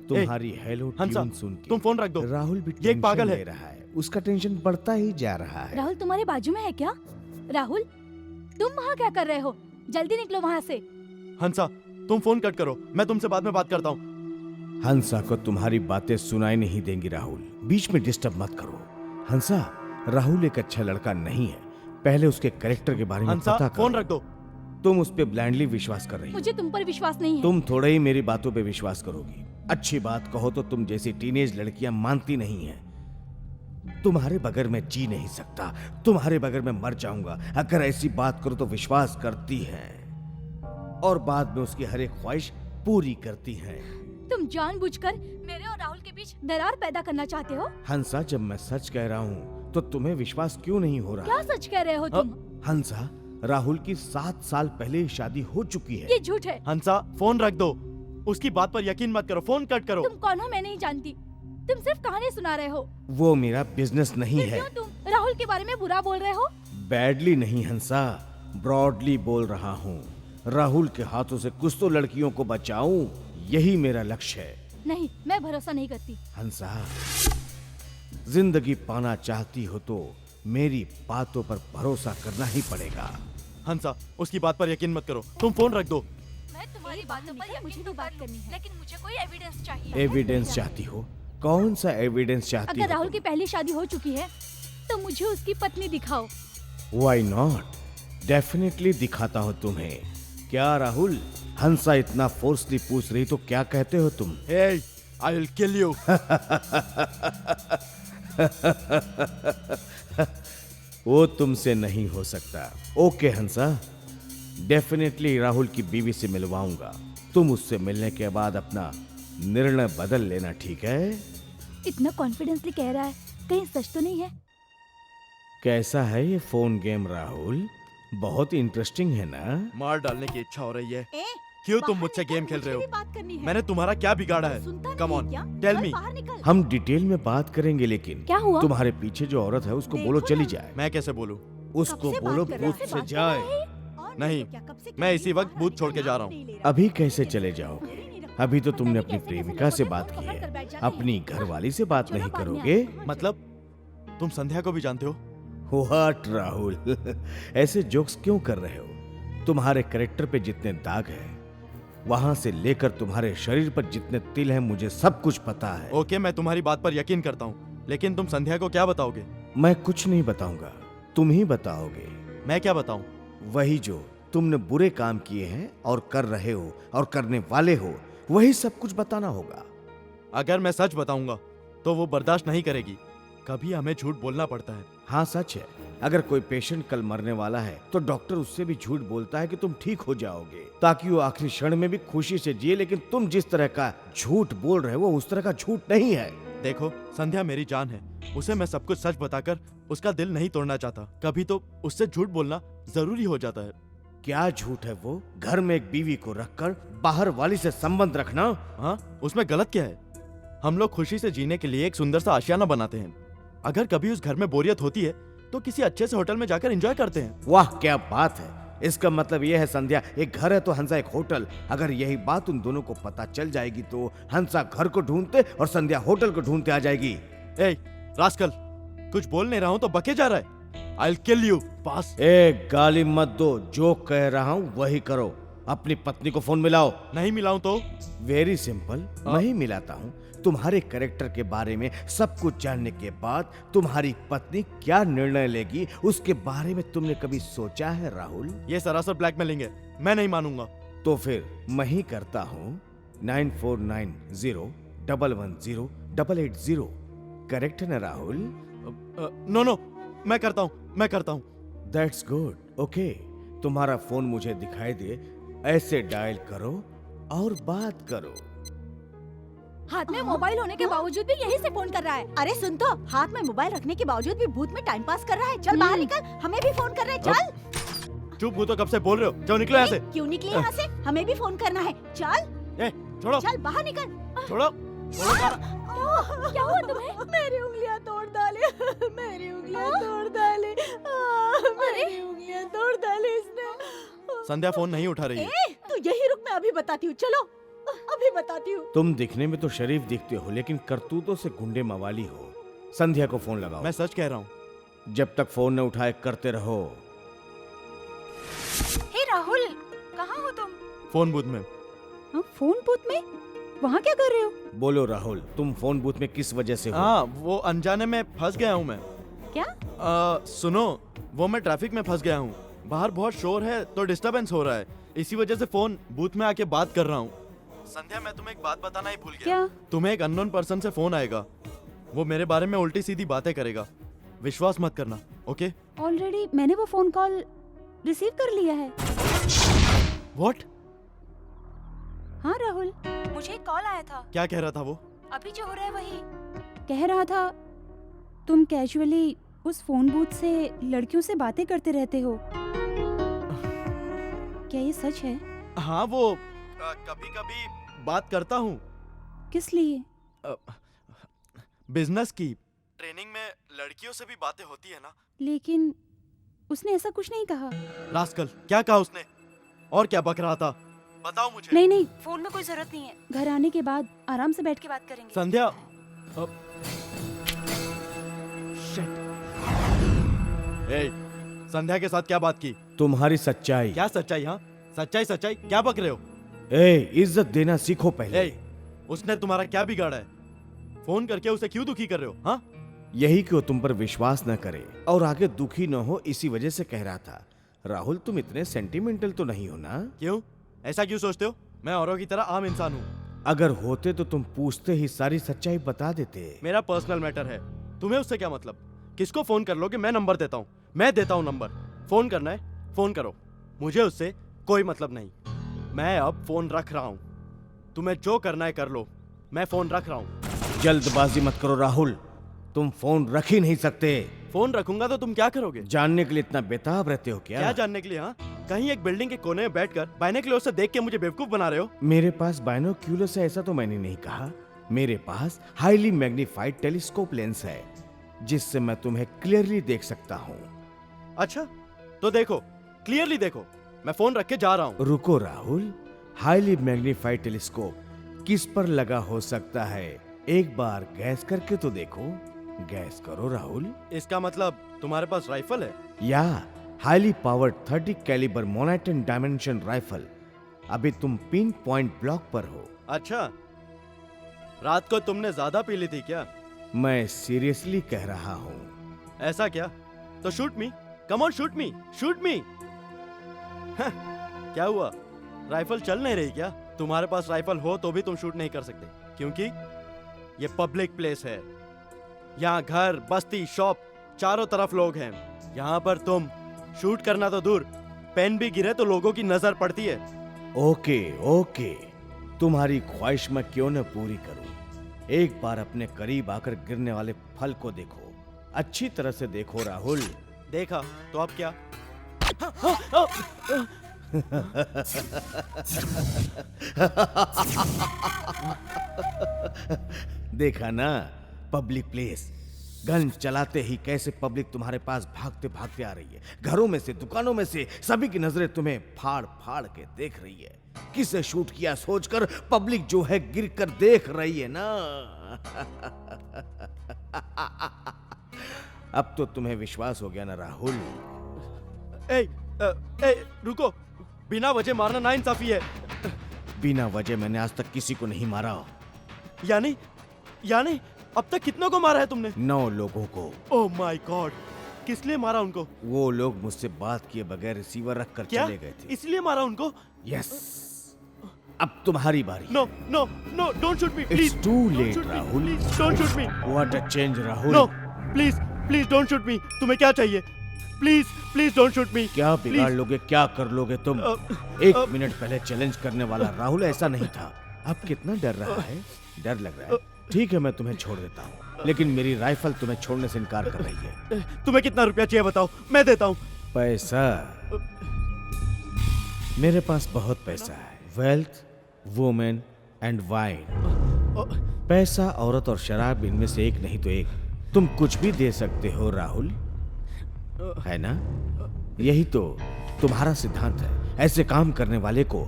तुम्हारी हेलो हंसा, ट्यून सुन के तुम फोन रख दो। राहुल भी ये एक पागल टेंशन है। ले रहा है, उसका टेंशन बढ़ता ही जा रहा है। राहुल तुम्हारे बाजू में है क्या? राहुल, तुम वहाँ क्या कर रहे हो? जल्दी निकलो वहाँ से। हंसा, तुम फोन कट करो, मैं तुमसे बाद में बात करता हूँ। हंसा को तुम्हारी बातें सुनाई नहीं देंगी राहुल, बीच में डिस्टर्ब मत करो। हंसा, राहुल एक अच्छा लड़का नहीं है, पहले उसके कैरेक्टर के बारे में हंसा, पता फोन करो। रख दो। तुम उस पे ब्लाइंडली विश्वास कर रही हो। मुझे तुम पर विश्वास नहीं है। तुम थोड़े ही मेरी बातों पे विश्वास करोगी। अच्छी बात कहो तो तुम जैसी टीनेज लड़कियां मानती नहीं हैं। तुम्हारे बगैर मैं जी नहीं सकता, तुम्हारे बगैर मैं मर जाऊंगा। अगर ऐसी बात करो तो विश्वास करती हैं और बाद में उसकी हर एक ख्वाहिश पूरी करती हैं। तुम जानबूझकर मेरे और राहुल के बीच दरार पैदा करना चाहते हो। हंसा, जब मैं सच कह रहा हूँ तो तुम्हें विश्वास क्यों नहीं हो रहा? क्या सच कह रहे हो तुम? हंसा, राहुल की 7 साल पहले ही शादी हो चुकी है। ये झूठ है। हंसा, फोन रख दो, उसकी बात पर यकीन मत करो, फोन कट करो। तुम कौन हो मैं नहीं जानती, तुम सिर्फ कहानी सुना रहे हो। वो मेरा बिजनेस नहीं फिर है। क्यों तुम राहुल के बारे में बुरा बोल रहे हो? बैडली नहीं हंसा, ब्रॉडली बोल रहा हूँ। राहुल के हाथों से कुछ तो लड़कियों को बचाऊं, यही मेरा लक्ष्य है। नहीं, मैं भरोसा नहीं करती। हंसा, जिंदगी पाना चाहती हो तो मेरी बातों पर भरोसा करना ही पड़ेगा। हंसा, उसकी बात पर यकीन मत करो, तुम फोन रख दो। मैं तुम्हारी बातों पर मुझे भी बात करनी है, लेकिन मुझे कोई एविडेंस चाहिए। एविडेंस चाहती हो? कौन सा एविडेंस चाहती अगर हो? राहुल की पहली शादी हो चुकी है तो मुझे उसकी पत्नी दिखाओ। Why not? डेफिनेटली दिखाता हूँ तुम्हें। क्या राहुल, हंसा इतना फोर्सली पूछ रही तो क्या कहते हो तुम? Hey, I will kill you. वो तुमसे नहीं हो सकता। ओके हंसा, डेफिनेटली राहुल की बीवी से मिलवाऊंगा। तुम उससे मिलने के बाद अपना निर्णय बदल लेना, ठीक है? इतना कॉन्फिडेंसली कह रहा है, कहीं सच तो नहीं है? कैसा है ये फोन गेम राहुल? बहुत इंटरेस्टिंग है ना? मार डालने की इच्छा हो रही है। ए, क्यों तुम बाहर मुझसे निकल, गेम खेल मुझे रहे भी हो? बात करनी है। मैंने तुम्हारा क्या बिगाड़ा है? सुनता कम नहीं ऑन, क्या? टेल चल मी। बाहर निकल। हम डिटेल में बात करेंगे, लेकिन क्या हुआ? तुम्हारे पीछे जो औरत है उसको देखो बोलो चली ना। जाए। मैं कैसे बोलूं? उसको कब से बोलो बात कर रहा बूथ है? से बात कर जाए। रहा है? और नहीं, तो क्या, कब से कह मैं रही इसी हूँ, वक्त बाहर बूथ आने छोड़ के का जा नाम रहा हूँ। नहीं ले रहा। अभी कैसे चले नहीं जाओगे? रखा। अभी तो तुमने पता अपनी नहीं कैसे प्रेमिका से कैसे बात फोन की पकड़ कर बैठ है, जाते हैं। अपनी घरवाली से बात चलो नहीं बाद में करोगे? आते हैं। मतलब तुम संध्या को भी जानते हो? व्हाट राहुल, ऐसे जोक्स क्यों कर रहे हो? तुम्हारे कैरेक्टर पे जितने दाग हैं, वहां से लेकर तुम्हारे शरीर पर जितने तिल हैं, मुझे सब कुछ पता है। ओके, मैं तुम्हारी बात पर यकीन करता हूँ, लेकिन तुम संध्या को क्या बताओगे? मैं कुछ नहीं बताऊंगा, तुम ही बताओगे। मैं क्या बताऊं? वही जो तुमने बुरे काम किए हैं और कर रहे हो और करने वाले हो, वही सब कुछ बताना होगा। अगर मैं सच बताऊंगा तो वो बर्दाश्त नहीं करेगी। कभी हमें झूठ बोलना पड़ता है। हाँ सच है, अगर कोई पेशेंट कल मरने वाला है तो डॉक्टर उससे भी झूठ बोलता है कि तुम ठीक हो जाओगे, ताकि वो आखिरी क्षण में भी खुशी से जिए। लेकिन तुम जिस तरह का झूठ बोल रहे हो वो उस तरह का झूठ नहीं है। देखो, संध्या मेरी जान है, उसे मैं सब कुछ सच बताकर उसका दिल नहीं तोड़ना चाहता। कभी तो उससे झूठ बोलना जरूरी हो जाता है। क्या झूठ है वो? घर में एक बीवी को रखकर बाहर वाली से संबंध रखना? हाँ, उसमें गलत क्या है? हम लोग खुशी से जीने के लिए एक सुंदर सा आशियाना बनाते हैं। अगर कभी उस घर में बोरियत होती है तो किसी अच्छे से होटल में जाकर एंजॉय करते हैं। वाह क्या बात है! इसका मतलब यह है संध्या एक घर है तो हंसा एक होटल। अगर यही बात उन दोनों को पता चल जाएगी तो हंसा घर को ढूंढते और संध्या होटल को ढूंढते आ जाएगी। ए रास्कल, कुछ बोल नहीं रहा हूँ तो बके जा रहा है। I'll kill you, पास। एक गाली मत दो, जो कह रहा हूँ वही करो। अपनी पत्नी को फोन मिलाओ। नहीं मिलाऊं तो? वेरी सिंपल, मैं ही मिलाता हूँ। तुम्हारे कैरेक्टर के बारे में सब कुछ जानने के बाद तुम्हारी पत्नी क्या निर्णय लेगी उसके बारे में तुमने कभी सोचा है राहुल? ये सरासर ब्लैकमेलिंग है, मैं नहीं मानूंगा। तो फिर मैं ही करता हूँ 9490110880। करेक्ट है ना राहुल? नो, मैं करता हूँ। That's good, okay. तुम्हारा फोन मुझे दिखाई दे, ऐसे डायल करो और बात करो। हाथ में मोबाइल होने के बावजूद भी यही से फोन कर रहा है। अरे सुन तो, हाथ में मोबाइल रखने के बावजूद भी भूत में टाइम पास कर रहा है। चल बाहर निकल, हमें भी फोन कर रहा है। चल। चुप हो तो कब से बोल रहे हो? जाओ निकलो यहाँ से। क्यों निकले यहाँ से? हमें भी फोन करना है। चल। छोड़ो। चल बाहर निकल। छोड़ो। क्या हुआ तुम्हें? मेरी उंगलियां तोड़ डाले। मेरी उंगलियां तोड़ डाले। मेरी उंगलियां तोड़ डाले इसने। संध्या फोन नहीं उठा रही है। तू यही रुक, मैं अभी बताती हूँ। चलो अभी बताती हूँ। तुम दिखने में तो शरीफ दिखते हो, लेकिन करतूतों से गुंडे मवाली हो। संध्या को फोन लगाओ। मैं सच कह रहा हूँ। जब तक फोन न उठाए करते रहो। हे राहुल, कहाँ हो तुम? फोन बूथ में। फोन बूथ में? वहाँ क्या कर रहे हो? बोलो राहुल, तुम फोन बूथ में किस वजह से हो? हाँ, वो अनजाने में फंस गया हूँ मैं। क्या? सुनो, वो मैं ट्रैफिक में फंस गया हूँ। बाहर बहुत शोर है तो डिस्टरबेंस हो रहा है, इसी वजह से फोन बूथ में आके बात कर रहा हूँ। संध्या, मैं तुम्हें एक बात बताना ही भूल गया। क्या? तुम्हें एक अननोन पर्सन से फोन आएगा, वो मेरे बारे में उल्टी सीधी बातें करेगा। विश्वास मत करना, ओके? ऑलरेडी मैंने वो फोन कॉल रिसीव कर लिया है। व्हाट? हाँ राहुल, मुझे एक कॉल आया था। क्या कह रहा था वो? अभी जो हो रहा है वही कह रहा था। तुम कैजुअली उस फोन बूथ से लड़कियों से बातें करते रहते हो। क्या ये सच है? हाँ, वो कभी कभी बात करता हूँ। किस लिए? बिजनेस की। ट्रेनिंग में लड़कियों से भी बातें होती है ना। लेकिन उसने ऐसा कुछ नहीं कहा। रास्कल, क्या कहा उसने? और क्या बक रहा था? बताओ मुझे। नहीं, फोन में कोई जरूरत नहीं है। घर आने के बाद आराम से बैठ के बात करेंगे। संध्या। संध्या के साथ क्या बात की? तुम्हारी सच्चाई। क्या सच्चाई? हाँ, सच्चाई क्या बक रहे हो? इज्जत देना सीखो पहले। उसने तुम्हारा क्या बिगाड़ा है? फोन करके उसे क्यों दुखी कर रहे हो? हाँ, यही क्यों तुम पर विश्वास न करे और आगे दुखी न हो, इसी वजह से कह रहा था। राहुल, तुम इतने सेंटिमेंटल तो नहीं हो ना? क्यों? ऐसा क्यों सोचते हो? मैं औरों की तरह आम इंसान हूँ। अगर होते तो तुम पूछते ही सारी सच्चाई बता देते। मेरा पर्सनल मैटर है, तुम्हें उससे क्या मतलब? किसको फोन कर लोगे? मैं नंबर देता हूँ, मैं देता हूँ नंबर। फोन करना है, फोन करो, मुझे उससे कोई मतलब नहीं। मैं अब फोन रख रहा हूँ, तुम्हें जो करना है कर लो, मैं फोन रख रहा हूँ। जल्दबाजी मत करो राहुल, तुम फोन रख ही नहीं सकते। फोन रखूंगा तो तुम क्या करोगे? जानने के लिए इतना बेताब रहते हो क्या? क्या जानने के लिए? हाँ, कहीं एक बिल्डिंग के कोने में बैठकर बाइनोक्यूलर से देख के मुझे बेवकूफ बना रहे हो? मेरे पास बाइनोक्यूलर से ऐसा तो मैंने नहीं कहा। मेरे पास हाईली मैग्नीफाइड टेलीस्कोप लेंस है, जिससे मैं तुम्हें क्लियरली देख सकता हूँ। अच्छा, तो देखो, क्लियरली देखो। मैं फोन रख के जा रहा हूँ। रुको राहुल, हाईली मैग्नीफाइड टेलीस्कोप किस पर लगा हो सकता है? एक बार गैस करके तो देखो। गैस करो राहुल। इसका मतलब तुम्हारे पास राइफल है? या हाईली पावर्ड 30 कैलिबर मोनाटन डायमेंशन राइफल। अभी तुम पिन पॉइंट ब्लॉक पर हो। अच्छा, रात को तुमने ज्यादा पी ली थी क्या? मैं सीरियसली कह रहा हूँ। ऐसा क्या? तो shoot me, come on, shoot me, shoot me. क्या हुआ? राइफल चल नहीं रही क्या? तुम्हारे पास राइफल हो तो भी तुम शूट नहीं कर सकते, क्योंकि ये पब्लिक प्लेस है। यहाँ घर, बस्ती, शॉप, चारों तरफ लोग हैं। यहाँ पर तुम शूट करना तो दूर, पेन भी गिरे तो लोगों की नजर पड़ती है। ओके ओके, तुम्हारी ख्वाहिश मैं क्यों न पूरी करूं। एक बार अपने करीब आकर गिरने वाले फल को देखो, अच्छी तरह से देखो राहुल। देखा तो अब क्या? देखा ना, पब्लिक प्लेस, गन चलाते ही कैसे पब्लिक तुम्हारे पास भागते भागते आ रही है। घरों में से, दुकानों में से, सभी की नजरें तुम्हें फाड़ फाड़ के देख रही है। किसे शूट किया सोचकर पब्लिक जो है गिर कर देख रही है ना। अब तो तुम्हें विश्वास हो गया ना राहुल? रुको, बिना वजह मारना नाइंसाफी है। बिना वजह मैंने आज तक किसी को नहीं मारा। यानी यानी अब तक कितनों को मारा है तुमने? 9 लोगों को। ओह माय गॉड, किस लिए मारा उनको? वो लोग मुझसे बात किए बगैर रिसीवर रख कर क्या? चले गए थे। इसलिए मारा उनको? यस, अब तुम्हारी बारी। No no no, don't shoot me please. It's too late, Rahul. Don't shoot me. What a change, Rahul. No please please don't shoot me. तुम्हें क्या चाहिए? Please please don't shoot me. क्या बिगाड़ लोगे, क्या कर लोगे तुम? 1 मिनट पहले चैलेंज करने वाला राहुल ऐसा नहीं था। अब कितना डर रहा है? डर लग रहा है। ठीक है, मैं तुम्हें छोड़ देता हूँ, लेकिन मेरी राइफल तुम्हें छोड़ने से इनकार कर रही है। तुम्हें कितना रुपया चाहिए बताओ, मैं देता हूँ। पैसा? मेरे पास बहुत पैसा है। Wealth, women and wine. पैसा, औरत और शराब, इनमें से एक नहीं तो एक। तुम कुछ भी दे सकते हो राहुल, है ना? यही तो तुम्हारा सिद्धांत है। ऐसे काम करने वाले को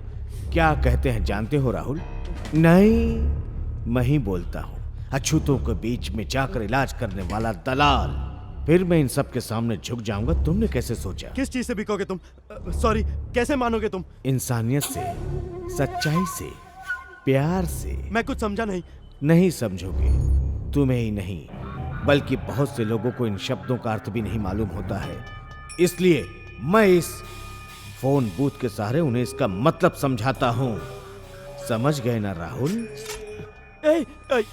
क्या कहते हैं जानते हो राहुल? नहीं, मैं ही बोलता हूँ। अछूतों के बीच में जाकर इलाज करने वाला दलाल। फिर मैं इन सब के सामने झुक जाऊंगा। तुमने कैसे सोचा? किस चीज से बिकोगे तुम? सॉरी, कैसे मानोगे तुम? इंसानियत से, सच्चाई से, प्यार से। मैं कुछ समझा नहीं। नहीं समझोगे। तुम्हें ही नहीं, बल्कि बहुत से लोगों को इन शब्दों का अर्थ भी नहीं मालूम होता है। इसलिए मैं इस फोन बूथ के सहारे उन्हें इसका मतलब समझाता हूं। समझ गए ना राहुल?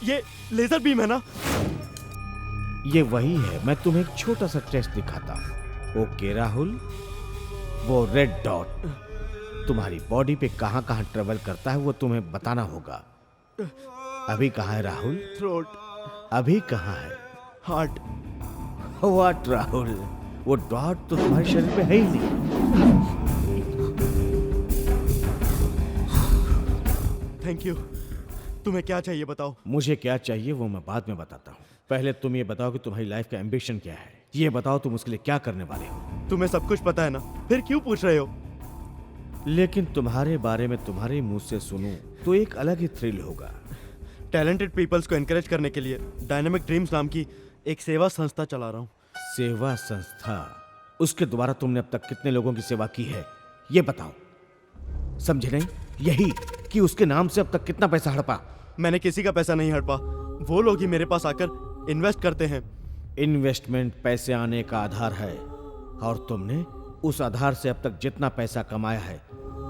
ये लेजर बीम है ना? ये वही है। मैं तुम्हें एक छोटा सा टेस्ट दिखाता हूं। ओके राहुल, वो रेड डॉट तुम्हारी बॉडी पे कहां कहां ट्रेवल करता है वो तुम्हें बताना होगा। अभी कहां है राहुल? थ्रोट। अभी कहां है? हार्ट। व्हाट राहुल, वो डॉट तो तुम्हारे शरीर पे है ही नहीं। Thank you. तुम्हें क्या चाहिए बताओ? मुझे क्या चाहिए वो मैं बाद में बताता हूँ। पहले तुम ये बताओ कि तुम्हारी लाइफ का एम्बिशन क्या है। ये बताओ तुम उसके लिए क्या करने वाले हो। तुम्हें सब कुछ पता है ना, फिर क्यों पूछ रहे हो? लेकिन तुम्हारे बारे में तुम्हारे मुंह से सुनूं तो एक अलग ही थ्रिल होगा। टैलेंटेड पीपल्स को एनकरेज करने के लिए डायनामिक ड्रीम्स नाम की एक सेवा संस्था चला रहा हूँ। सेवा संस्था? उसके द्वारा तुमने अब तक कितने लोगों की सेवा की है ये बताओ। समझे नहीं? यही कि उसके नाम से अब तक कितना पैसा हड़पा। मैंने किसी का पैसा नहीं हड़पा। वो लोग ही मेरे पास आकर इन्वेस्ट करते हैं। इन्वेस्टमेंट पैसे आने का आधार है, और तुमने उस आधार से अब तक जितना पैसा कमाया है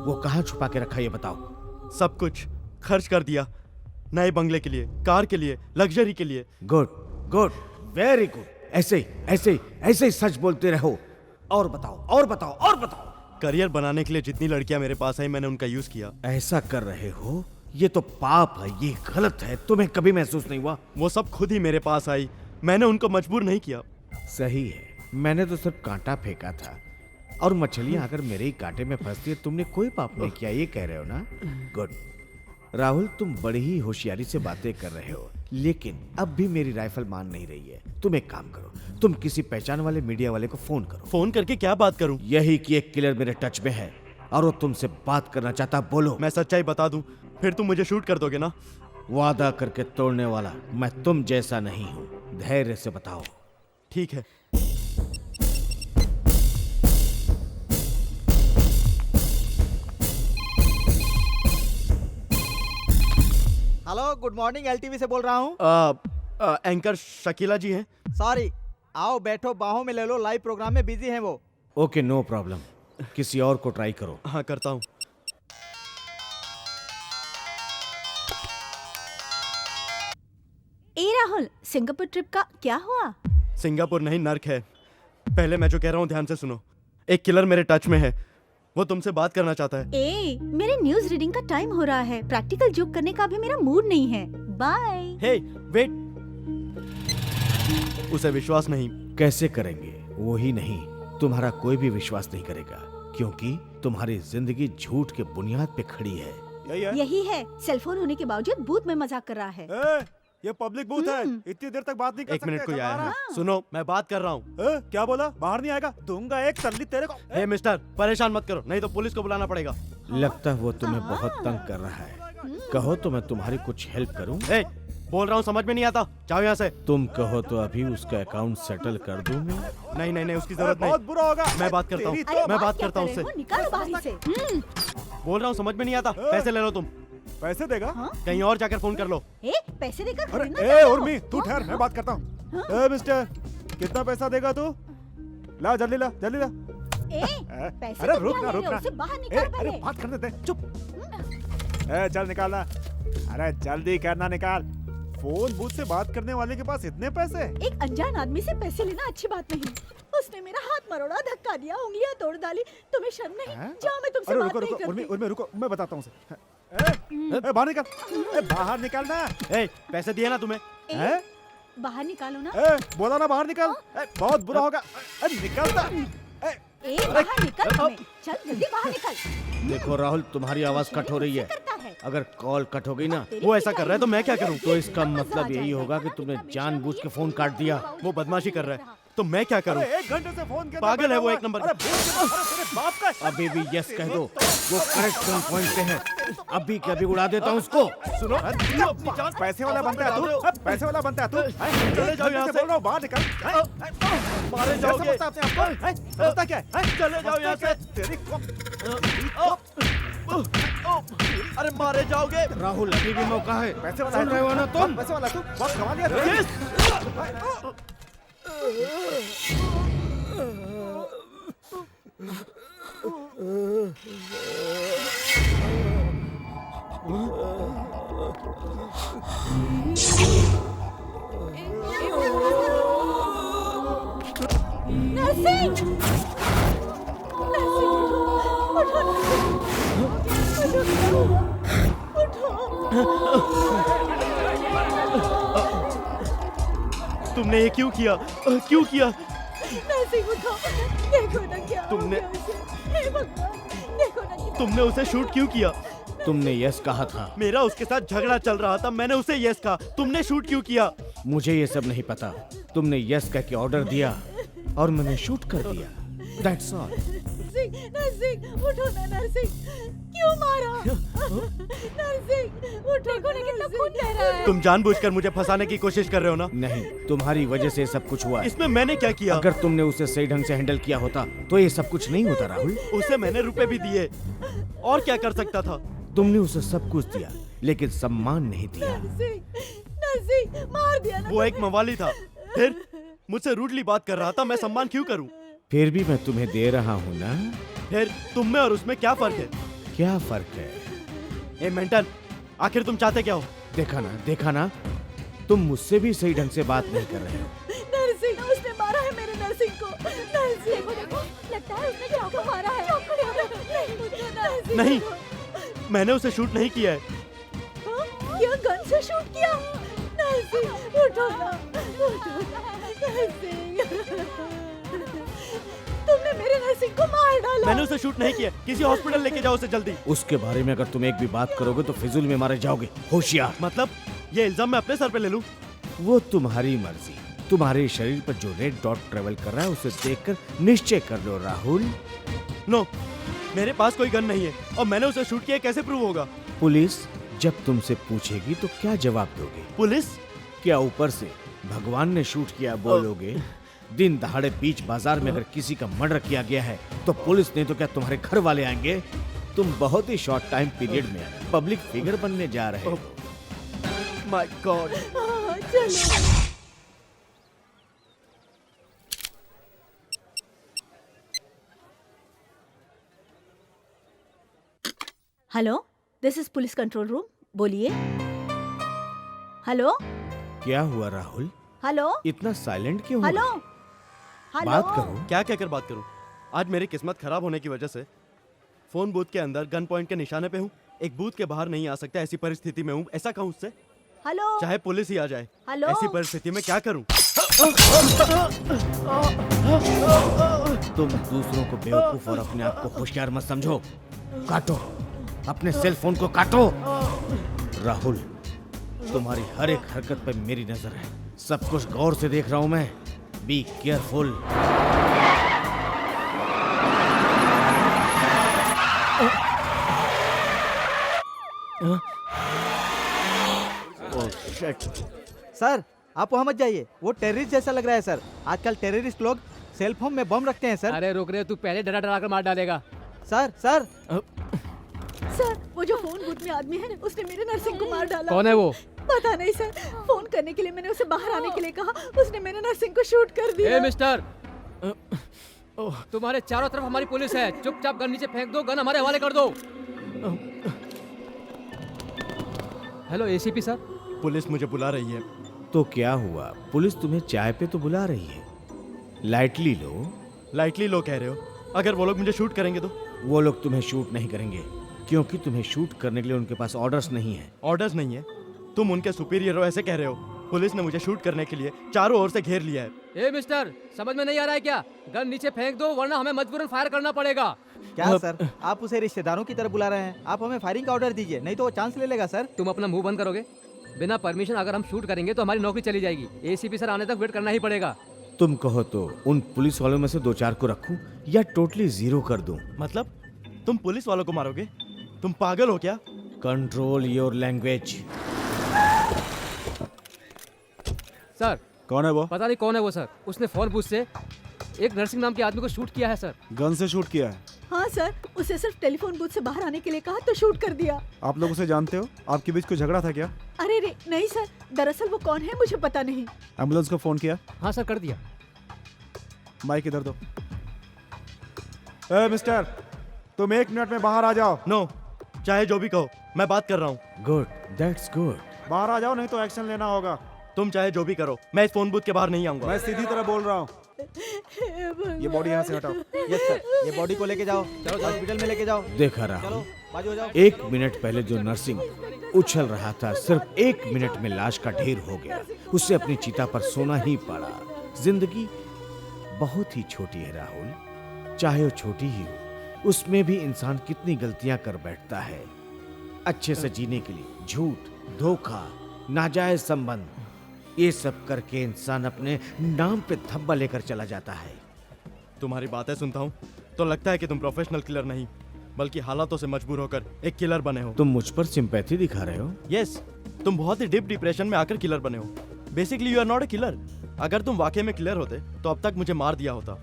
वो कहाँ छुपा के रखा ये बताओ। सब कुछ खर्च कर दिया, नए बंगले के लिए, कार के लिए, लग्जरी के लिए। Good good, very good. ऐसे ही सच बोलते रहो। और बताओ, और बताओ, और बताओ। करियर बनाने के लिए जितनी लड़कियां मेरे पास आई मैंने उनका यूज किया। ऐसा कर रहे हो? ये तो पाप है, ये गलत है। तुम्हें कभी महसूस नहीं हुआ? वो सब खुद ही मेरे पास आई, मैंने उनको मजबूर नहीं किया। सही है, मैंने तो सिर्फ कांटा फेंका था, और मछलियां अगर मेरे ही कांटे में फंसती है। तुमने कोई पाप नहीं किया, ये कह रहे हो ना? गुड राहुल, तुम बड़ी ही होशियारी से बातें कर रहे हो, लेकिन अब भी मेरी राइफल मान नहीं रही है। तुम एक काम करो, तुम किसी पहचान वाले मीडिया वाले को फोन करो। फोन करके क्या बात करूं? यही कि एक किलर मेरे टच में है और वो तुमसे बात करना चाहता। बोलो। मैं सच्चाई बता दूं फिर तुम मुझे शूट कर दोगे ना? वादा करके तोड़ने वाला मैं तुम जैसा नहीं हूं। धैर्य से बताओ। ठीक है। हेलो, गुड मॉर्निंग, एलटीवी से बोल रहा हूँ। एंकर शकीला जी हैं? सॉरी, आओ बैठो, बाहों में ले लो, लाइव प्रोग्राम में बिजी हैं वो। Okay, no problem. किसी और को ट्राई करो। हाँ, करता हूँ। ए राहुल, सिंगापुर ट्रिप का क्या हुआ? सिंगापुर नहीं, नर्क है। पहले मैं जो कह रहा हूँ ध्यान से सुनो। एक किलर मेरे टच में है, वो तुमसे बात करना चाहता है। ए, मेरे न्यूज रीडिंग का टाइम हो रहा है। प्रैक्टिकल जोक करने का भी मेरा मूड नहीं है। बाय। हे, वेट। उसे विश्वास नहीं। कैसे करेंगे? वो ही नहीं, तुम्हारा कोई भी विश्वास नहीं करेगा, क्योंकि तुम्हारी जिंदगी झूठ के बुनियाद पे खड़ी है। यही है, सेलफोन होने के बावजूद बूथ में मजाक कर रहा है। ये पब्लिक बूथ है, इतनी देर तक बात नहीं कर एक सकते। मिनट कोई आया है। हाँ। सुनो, मैं बात कर रहा हूँ। क्या बोला? बाहर नहीं आएगा? दूंगा एक तल्ली तेरे को। हे मिस्टर, परेशान मत करो, नहीं तो पुलिस को बुलाना पड़ेगा। लगता है वो तुम्हें बहुत तंग कर रहा है। कहो तो मैं तुम्हारी कुछ हेल्प करूं? बोल रहा हूँ समझ में नहीं आता, जाओ यहाँ से। तुम कहो तो अभी उसका अकाउंट सेटल कर दूं मैं। नहीं नहीं नहीं, उसकी जरूरत नहीं। बहुत बुरा होगा। मैं बात करता हूँ, मैं बात करता हूँ उससे। निकालो बाहर से। बोल रहा हूँ समझ में नहीं आता, पैसे ले लो तुम। पैसे देगा? कहीं और जाकर फोन कर लो। पैसे देकर अरे खरीदना ए चाहते हो? उर्मी, तू ठहर, मैं बात करता हूँ। ए मिस्टर, कितना पैसा देगा तू? ला जल्दी ला, जल्दी ला। पैसे अरे तो रुक क्या ना, ले रुक रहे हो? ना। उसे बाहर ए, निकाल अरे पहले। बात करने दे, चुप। ए चल निकालना। अरे जल्दी करना, निकाल। फोन बूथ से बात करने वाले के पास इतने पैसे? एक अनजान आदमी से पैसे लेना अच्छी बात नहीं। उसने मेरा हाथ मरोड़ा, धक्का दिया, उंगलियां तोड़ डाली। तुम्हें शर्म नहीं? जाओ, मैं तुमसे अरे बात रुको नहीं रुको, उर्मी करती। उर्मी रुको, मैं बताता हूँ उसे। बाहर निकल, बाहर निकलना। पैसे दिए ना तुम्हें? बाहर निकालो ना। बोला ना बाहर निकल। बहुत बुरा होगा। निकलता। बाहर निकल तुम्हें। चल जल्दी बाहर निकल। देखो राहुल, तुम्हारी आवाज कट हो रही है। अगर कॉल कट हो गई ना, वो ऐसा कर रहा है तो मैं क्या करूं? तो इसका मतलब यही होगा कि तुमने जानबूझ के फोन काट दिया। वो बदमाशी कर रहा है तो मैं क्या करूं? 1 घंटे से फोन कर पागल है वो एक नंबर। तेरे बाप का। अभी भी यस कह दो, वो करेक्ट पॉइंट पे है। अभी के अभी उड़ा देता हूँ उसको। सुनो, पैसे वाला बनता है तू, पैसे वाला बनता है तू। चले जाओ यहाँ से। बोल रहा हूँ, बाहर निकल। मारे जाओगे। समझता क्या है? चले जाओ यहाँ से। तेरी अरे मारे जाओगे। राहुल, अभी भी मौका है। पैसे वाला सुन रहे हो ना तुम? पैसे वाला तू बहुत कमा लिया। नरसिंह! तुमने ये क्यों किया? क्यों किया? नरसिंह उठो, देखो ना क्या हो तुमने- गया उसे। हे भगवान, देखो ना कितना- तुमने उसे शूट क्यों किया? तुमने यस कहा था। मेरा उसके साथ झगड़ा चल रहा था, मैंने उसे यस कहा। तुमने शूट क्यों किया? मुझे ये सब नहीं पता। तुमने यस कह के ऑर्डर दिया और मैंने शूट कर दिया। That's all. नरसिंह, उठो ना नरसिंह, क्यों मारा? नरसिंह, उठो, देखो ना कितना खून बह रहा है। तुम जानबूझकर मुझे फंसाने की कोशिश कर रहे हो ना? नहीं, तुम्हारी वजह से सब कुछ हुआ है। इसमें मैंने क्या किया? अगर तुमने उसे सही ढंग से हैंडल किया होता तो ये सब कुछ नहीं होता राहुल। उसे मैंने रुपए भी दिए, और क्या कर सकता था? तुमने उसे सब कुछ दिया लेकिन सम्मान नहीं दिया। नरसिंह, मार दिया ना। वो एक मवाली था, फिर मुझसे रूडली बात कर रहा था, मैं सम्मान क्यों करूं? फिर भी मैं तुम्हें दे रहा हूँ ना। फिर तुम में और उसमें क्या फर्क है? क्या फर्क है? ए मेंटल, आखिर तुम चाहते क्या हो? देखा ना, तुम मुझसे भी सही ढंग से बात नहीं कर रहे हो। नरसिंह, उसने मारा है मेरे नरसिंह को। नरसिंह, देखो देखो, लगता है उसने चाकू मारा है। नरसिंह, नहीं, मैंने उसे शूट नहीं किया है। क्या गन से शूट किया? नरसिंह, उठो ना, उठो नरसिंह। तुमने मेरे नरसिंह को मार डाला। मैंने उसे शूट नहीं किया। किसी हॉस्पिटल लेके जाओ उसे जल्दी। उसके बारे में अगर तुम एक भी बात करोगे तो फिजूल में मारे जाओगे। होशियार। मतलब ये इल्जाम मैं अपने सर पे ले लूं? वो तुम्हारी मर्जी। तुम्हारे शरीर पर जो रेड डॉट ट्रेवल कर रहा है उसे देखकर निश्चय कर लो राहुल। नो, मेरे पास कोई गन नहीं है और मैंने उसे शूट किया, कैसे प्रूव होगा? पुलिस जब तुमसे पूछेगी तो क्या जवाब दोगे? पुलिस? क्या ऊपर से भगवान ने शूट किया बोलोगे? दिन दहाड़े बीच बाजार में अगर किसी का मर्डर किया गया है तो पुलिस नहीं तो क्या तुम्हारे घर वाले आएंगे? तुम बहुत ही शॉर्ट टाइम पीरियड में पब्लिक फिगर बनने जा रहे हो। My god. चलो। Hello, this is police control room. बोलिए। हेलो। क्या हुआ राहुल? हेलो। इतना साइलेंट क्यों हो? हेलो। बात करो। क्या कहकर बात करूं? आज मेरी किस्मत खराब होने की वजह से फोन बूथ के अंदर गन पॉइंट के निशाने पे हूँ। एक बूथ के बाहर नहीं आ सकता, ऐसी परिस्थिति में हूँ। ऐसा कहूँ उससे? हेलो। चाहे पुलिस ही आ जाए। हेलो। ऐसी परिस्थिति में क्या करूं? तुम दूसरों को बेवकूफ और अपने आप को होशियार मत समझो। काटो, अपने सेल फोन को काटो। राहुल, तुम्हारी हर एक हरकत पे मेरी नजर है। सब कुछ गौर से देख रहा हूं मैं। Be careful. Oh shit. Sir आप वहाँ मत जाइए, वो टेररिस्ट जैसा लग रहा है सर। आजकल टेररिस्ट लोग सेल फोन में बम रखते हैं सर। अरे रुक रे, तू पहले डरा डरा कर मार डालेगा। सर सर सर वो जो फोन बूथ में आदमी है उसने मेरे नर्सिंग को मार डाला। कौन है वो? पता नहीं सर, फोन करने के लिए मैंने उसे बाहर आने के लिए कहा, उसने मेरे नर्सिंग को शूट कर दिया। ए मिस्टर, तुम्हारे चारों तरफ हमारी पुलिस है, चुपचाप गन नीचे फेंक दो, गन हमारे हवाले कर दो। Hello ACP sir. पुलिस मुझे बुला रही है। तो क्या हुआ, पुलिस तुम्हें चाय पे तो बुला रही है, लाइटली लो। लाइटली लो कह रहे हो? अगर वो लोग मुझे शूट करेंगे तो? वो लोग तुम्हें शूट नहीं करेंगे क्योंकि तुम्हें शूट करने के लिए उनके पास ऑर्डर्स नहीं है। ऑर्डर्स नहीं है? तुम उनके सुपीरियर हो ऐसे कह रहे हो? पुलिस ने मुझे शूट करने के लिए चारों ओर से घेर लिया है। ए मिस्टर, समझ में नहीं आ रहा है क्या? गन नीचे फेंक दो वरना हमें मजबूरन फायर करना पड़ेगा। क्या सर, आप उसे रिश्तेदारों की तरह बुला रहे हैं? आप हमें फायरिंग का ऑर्डर दीजिए, नहीं तो वो चांस ले लेगा सर। तुम अपना मुंह बंद करोगे? बिना परमिशन अगर हम शूट करेंगे तो हमारी नौकरी चली जाएगी। एसीपी सर आने तक वेट करना ही पड़ेगा। तुम कहो तो उन पुलिस वालों में से 2-4 को रखूं या टोटली जीरो कर दूं? मतलब तुम पुलिस वालों को मारोगे? तुम पागल हो क्या? Control your language. सर कौन है वो? पता नहीं कौन है वो सर, उसने फोन बूथ से एक नर्सिंग नाम के आदमी को शूट किया है सर। गन से शूट किया है? हाँ सर, उसे सिर्फ टेलीफोन बूथ से बाहर आने के लिए कहा तो शूट कर दिया। आप लोग उसे जानते हो? आपके बीच कोई झगड़ा था क्या? अरे रे नहीं सर, दरअसल वो कौन है मुझे पता नहीं। एम्बुलेंस को फोन किया? हाँ सर कर दिया। माइक इधर दो। ए मिस्टर, तुम 1 मिनट में बाहर आ जाओ। नो, चाहे जो भी कहो, मैं बात कर रहा हूँ। Good, that's good. बाहर आ जाओ नहीं तो एक्शन लेना होगा। तुम चाहे जो भी करो, मैं इस फोन बूथ के बाहर नहीं आऊंगा। मैं सीधी तरह बोल रहा हूँ। ये बॉडी यहाँ से हटाओ। यस सर, ये बॉडी को लेके जाओ, हॉस्पिटल में लेके जाओ। देखा रहा चलो बाजू हो जाओ। 1 मिनट पहले जो नर्सिंग उछल रहा था, सिर्फ 1 मिनट में लाश का ढेर हो गया। उसे अपनी चिता पर सोना ही पड़ा। जिंदगी बहुत ही छोटी है राहुल, चाहे वो छोटी ही हो, उसमें भी इंसान कितनी गलतियां कर बैठता है। अच्छे से जीने के लिए झूठ, धोखा, नाजायज संबंध, ये सब करके इंसान अपने नाम पे धब्बा लेकर चला जाता है। तुम्हारी बातें सुनता हूँ तो लगता है कि तुम प्रोफेशनल किलर नहीं, बल्कि हालातों से मजबूर होकर एक किलर बने हो। तुम मुझ पर सिंपैथी दिखा रहे हो? यस, तुम बहुत ही डीप डिप्रेशन में आकर किलर बने हो। Basically you are not a killer. अगर तुम वाकई में किलर होते तो अब तक मुझे मार दिया होता।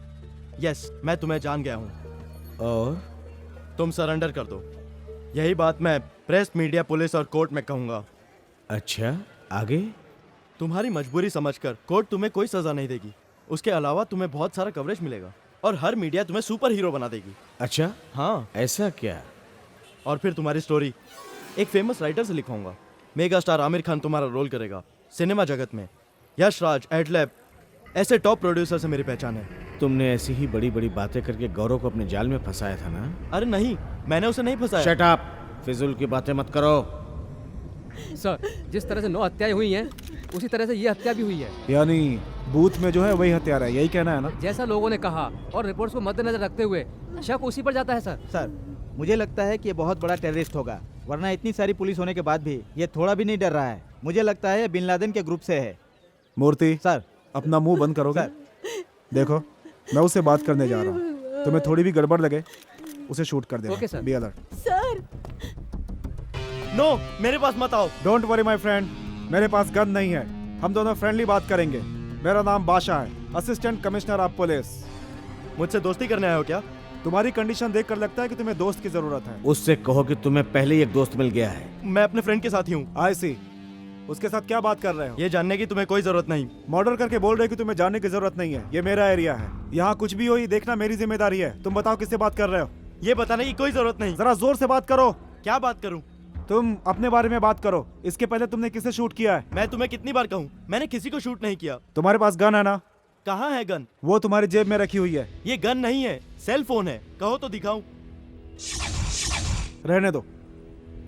यस, मैं तुम्हें जान गया हूँ। और तुम सरेंडर कर दो। यही बात मैं प्रेस, मीडिया, पुलिस और कोर्ट में कहूँगा। अच्छा, आगे? तुम्हारी मजबूरी समझकर कोर्ट तुम्हें कोई सजा नहीं देगी। उसके अलावा तुम्हें बहुत सारा कवरेज मिलेगा और हर मीडिया तुम्हें सुपर हीरो बना देगी। अच्छा, हाँ। ऐसा क्या? और फिर तुम्हारी स्टोरी एक फेमस राइटर से लिखवाऊंगा। मेगा स्टार आमिर खान तुम्हारा रोल करेगा। सिनेमा जगत में यश राज, एडलैब, ऐसे टॉप प्रोड्यूसर से मेरी पहचान है। तुमने ऐसी ही बड़ी बड़ी बातें करके गौरव को अपने जाल में फंसाया था ना? अरे नहीं, मैंने उसे नहीं फंसाया। शट अप, फिजूल की बातें मत करो। सर, जिस तरह से 9 हत्याएं हुई हैं, उसी तरह से ये हत्या भी हुई है। यानी बूथ में जो है वही हत्यारा है, यही कहना है ना? जैसा लोगों ने कहा और रिपोर्ट्स को मद्देनजर रखते हुए शक उसी पर जाता है सर। सर मुझे लगता है कि ये बहुत बड़ा टेररिस्ट होगा, वरना इतनी सारी पुलिस होने के बाद भी ये थोड़ा भी नहीं डर रहा है। मुझे लगता है ये बिन लादेन के ग्रुप से है। मूर्ति सर, अपना मुंह बंद करोगे? देखो, मैं उससे बात करने जा रहा हूँ। तुम्हें थोड़ी भी गड़बड़ लगे उसे शूट कर देना। Okay sir. Be alert. Sir no, मेरे पास मत आओ। डोंट वरी माय फ्रेंड, मेरे पास गन नहीं है। हम दोनों फ्रेंडली बात करेंगे। मेरा नाम बादशाह है, असिस्टेंट कमिश्नर ऑफ पुलिस। मुझसे दोस्ती करने आए हो क्या? तुम्हारी कंडीशन देखकर लगता है कि तुम्हें दोस्त की जरूरत है। उससे कहो कि तुम्हें पहले ही एक दोस्त मिल गया है। मैं अपने फ्रेंड के साथ ही हूँ। आई सी। उसके साथ क्या बात कर रहे हो? ये जानने की तुम्हें कोई जरूरत नहीं। मर्डर करके बोल रहे हो कि तुम्हें जानने की जरूरत नहीं है। ये मेरा एरिया है, यहाँ कुछ भी हो ये देखना मेरी जिम्मेदारी है। तुम बताओ किससे बात कर रहे हो? ये बताने की कोई जरूरत नहीं। जरा जोर से बात करो। क्या बात करूं? तुम अपने बारे में बात करो। इसके पहले तुमने किसे शूट किया है? मैं तुम्हें कितनी बार कहूं, मैंने किसी को शूट नहीं किया। तुम्हारे पास गन है ना? कहाँ है गन? वो तुम्हारी जेब में रखी हुई है। ये गन नहीं है, सेल फोन है। कहो तो दिखाऊं? रहने दो,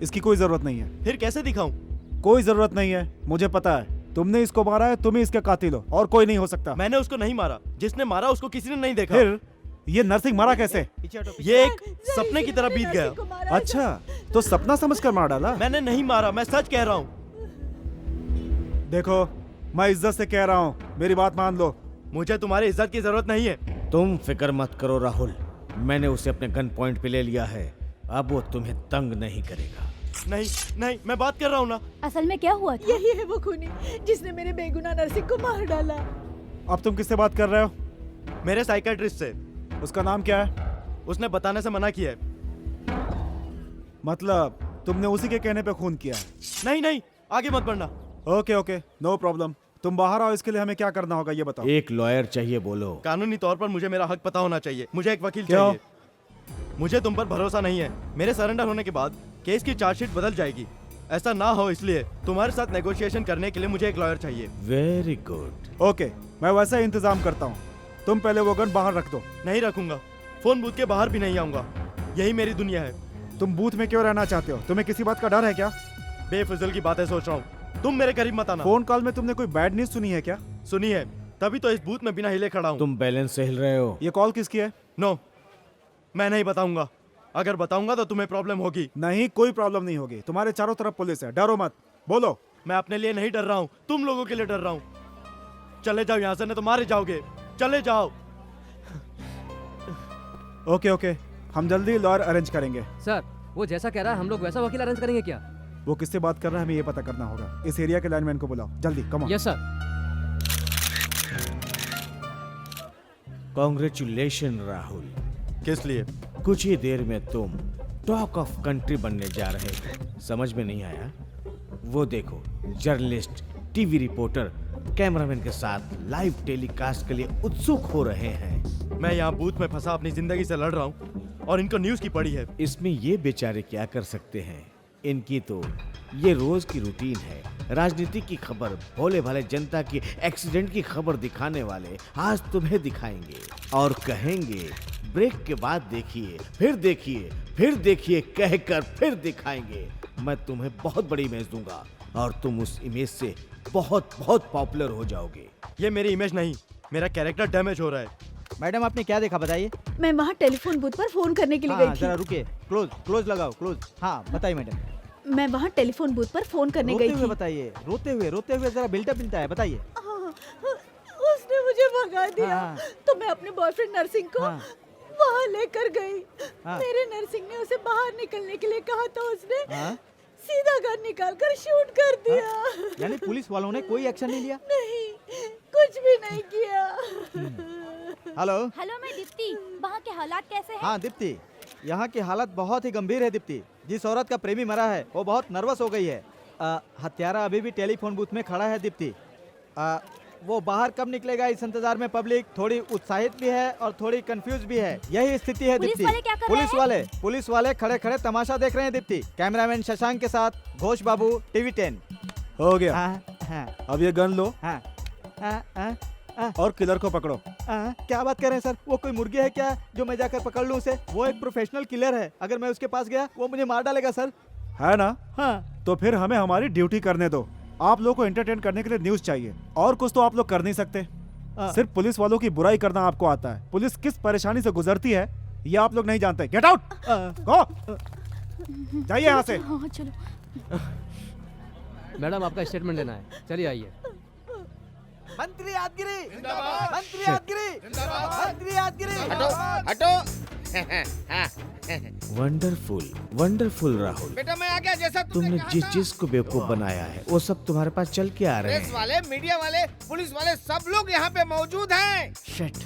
इसकी कोई जरूरत नहीं है। फिर कैसे दिखाऊं? कोई जरूरत नहीं है, मुझे पता है। तुमने इसको मारा है, तुम ही इसके कातिल हो और कोई नहीं हो सकता। मैंने उसको नहीं मारा, जिसने मारा उसको किसी ने नहीं देखा। फिर ये नर्सिंग मारा कैसे? ये एक सपने की तरह बीत गया। अच्छा, तो सपना समझकर मार डाला? मैंने नहीं मारा, मैं सच कह रहा हूँ। देखो, मैं इज्जत से कह रहा हूँ, मेरी बात मान लो। मुझे तुम्हारी इज्जत की जरूरत नहीं है। तुम फिक्र मत करो राहुल, मैंने उसे अपने गन पॉइंट पे ले लिया है। अब वो तुम्हें तंग नहीं करेगा। नहीं नहीं, मैं बात कर रहा हूँ ना। असल में क्या हुआ था? यही है वो खूनी जिसने मेरे बेगुनाह नरसिंह को मार डाला। अब तुम किससे बात कर रहे हो? मेरे साइकेट्रिस्ट से। उसका नाम क्या है? उसने बताने से मना किया है। मतलब तुमने उसी के कहने पे खून किया है? नहीं नहीं, आगे मत बढ़ना। Okay okay, no problem. तुम बाहर आओ, इसके लिए हमें क्या करना होगा ये बताओ। एक लॉयर चाहिए, बोलो। कानूनी तौर पर मुझे मेरा हक पता होना चाहिए। मुझे एक वकील क्यों? चाहिए। मुझे तुम पर भरोसा नहीं है। मेरे सरेंडर होने के बाद केस की चार्जशीट बदल जाएगी। ऐसा ना हो इसलिए तुम्हारे साथ नेगोशिएशन करने के लिए मुझे एक लॉयर चाहिए। Very good. ओके, मैं वैसा ही इंतजाम करता हूँ। तुम पहले वो गन बाहर रख दो। नहीं रखूंगा। फोन बूथ के बाहर भी नहीं आऊंगा। यही मेरी दुनिया है। तुम बूथ में क्यों रहना चाहते हो? तुम्हें किसी बात का डर है क्या? बेफिजूल की बातें सोच रहा हूँ। तुम मेरे करीब मत आना। फोन कॉल में तुमने कोई बैड न्यूज सुनी है क्या? सुनी है, तभी तो इस बूथ में बिना हिले खड़ा हूँ। तुम बैलेंस से हिल रहे हो। ये कॉल किसकी है? नो, मैं नहीं बताऊंगा। अगर बताऊंगा तो तुम्हें प्रॉब्लम होगी। नहीं, कोई प्रॉब्लम नहीं होगी। तुम्हारे चारों तरफ पुलिस है, डरो मत। बोलो। मैं अपने लिए नहीं डर रहा हूँ, तुम लोगों के लिए डर रहा हूँ। चले जाओ यहाँ से, नहीं तो मारे जाओगे। चले जाओ। ओके ओके, हम जल्दी लॉयर अरेंज करेंगे। सर, वो जैसा कह रहा है हम लोग वैसा वकील अरेंज करेंगे क्या? वो किससे बात कर रहा है हमें ये पता करना होगा। इस एरिया के लाइनमैन को बुलाओ जल्दी, come on. Yes sir. Congratulation Rahul. किस लिए? कुछ ही देर में तुम टॉक ऑफ कंट्री बनने जा रहे हो। समझ में नहीं आया? वो देखो, जर्नलिस्ट, टीवी रिपोर्टर कैमरामैन के साथ लाइव टेलीकास्ट के लिए उत्सुक हो रहे हैं। मैं यहाँ बूथ में फंसा अपनी जिंदगी से लड़ रहा हूँ और इनको न्यूज की पड़ी है। इसमें ये बेचारे क्या कर सकते हैं? इनकी तो ये रोज की रूटीन है। राजनीति की खबर, भोले भाले जनता की एक्सीडेंट की खबर दिखाने वाले आज तुम्हें दिखाएंगे और कहेंगे ब्रेक के बाद देखिए, फिर देखिए, फिर देखिए कहकर फिर दिखाएंगे। मैं तुम्हें बहुत बड़ी इमेज दूंगा और तुम उस इमेज से बहुत बहुत पॉपुलर हो जाओगे। ये मेरी इमेज नहीं, मेरा कैरेक्टर डैमेज हो रहा है। मैडम आपने क्या देखा बताइए? मैं वहाँ टेलीफोन बूथ पर फोन करने के लिए हाँ, गई थी। जरा रुकिए, क्लोज क्लोज लगाओ, क्लोज। हाँ बताइए मैडम। मैं वहाँ टेलीफोन बूथ पर फोन करने रोते गई हुए थी। बताइए, रोते हुए जरा बिल्टअप मिलता है, बताइए। उसने मुझे भगा दिया। हाँ। तो मैं अपने बॉयफ्रेंड नरसिंह को हाँ। वहाँ लेकर गई। हाँ। मेरे नरसिंह ने उसे बाहर निकलने के लिए कहा तो उसने हाँ? सीधा गन निकाल कर शूट कर दिया। यानी पुलिस वालों ने कोई एक्शन नहीं लिया? नहीं, कुछ भी नहीं किया। हेलो। हेलो, मैं दीप्ति। वहाँ के हालात कैसे हैं? हाँ दीप्ति, यहाँ की हालत बहुत ही गंभीर है दीप्ति। जिस औरत का प्रेमी मरा है वो बहुत नर्वस हो गई है। हत्यारा अभी भी टेलीफोन बूथ में खड़ा है दीप्ति। वो बाहर कब निकलेगा इस इंतजार में पब्लिक थोड़ी उत्साहित भी है और थोड़ी कंफ्यूज भी है। यही स्थिति है दीप्ति। पुलिस वाले क्या कर रहे हैं? पुलिस वाले खड़े खड़े तमाशा देख रहे हैं दीप्ति। कैमरामैन शशांक के साथ घोष बाबू, टीवी 10। हो गया। हाँ, अब ये गन लो हाँ, और किलर को पकड़ो। क्या बात कर रहे हैं सर? वो कोई मुर्गी है क्या जो मैं जाकर पकड़ लूं उसे? वो एक प्रोफेशनल किलर है। अगर मैं उसके पास गया वो मुझे मार डालेगा सर। है ना? हाँ। तो फिर हमें हमारी ड्यूटी करने दो। आप लोगों को एंटरटेन करने के लिए न्यूज चाहिए और कुछ तो आप लोग कर नहीं सकते। सिर्फ पुलिस वालों की बुराई करना आपको आता है। पुलिस किस परेशानी से गुजरती है ये आप लोग नहीं जानते। गेट आउट, गो, जाइए यहाँ से। हाँ, चलो। मैडम आपका स्टेटमेंट लेना है, चलिए आइए। मंत्री यादगिरी, मंत्री यादगिरी, मंत्री यादगिरी। हटो हटो। Wonderful, wonderful Rahul. बेटा मैं आ गया। जैसा तुमने कहा जिस था। चीज को बेवकूफ बनाया है वो सब तुम्हारे पास चल के आ रहे प्रेस हैं। वाले, मीडिया वाले, पुलिस वाले सब लोग यहाँ पे मौजूद हैं। शिट।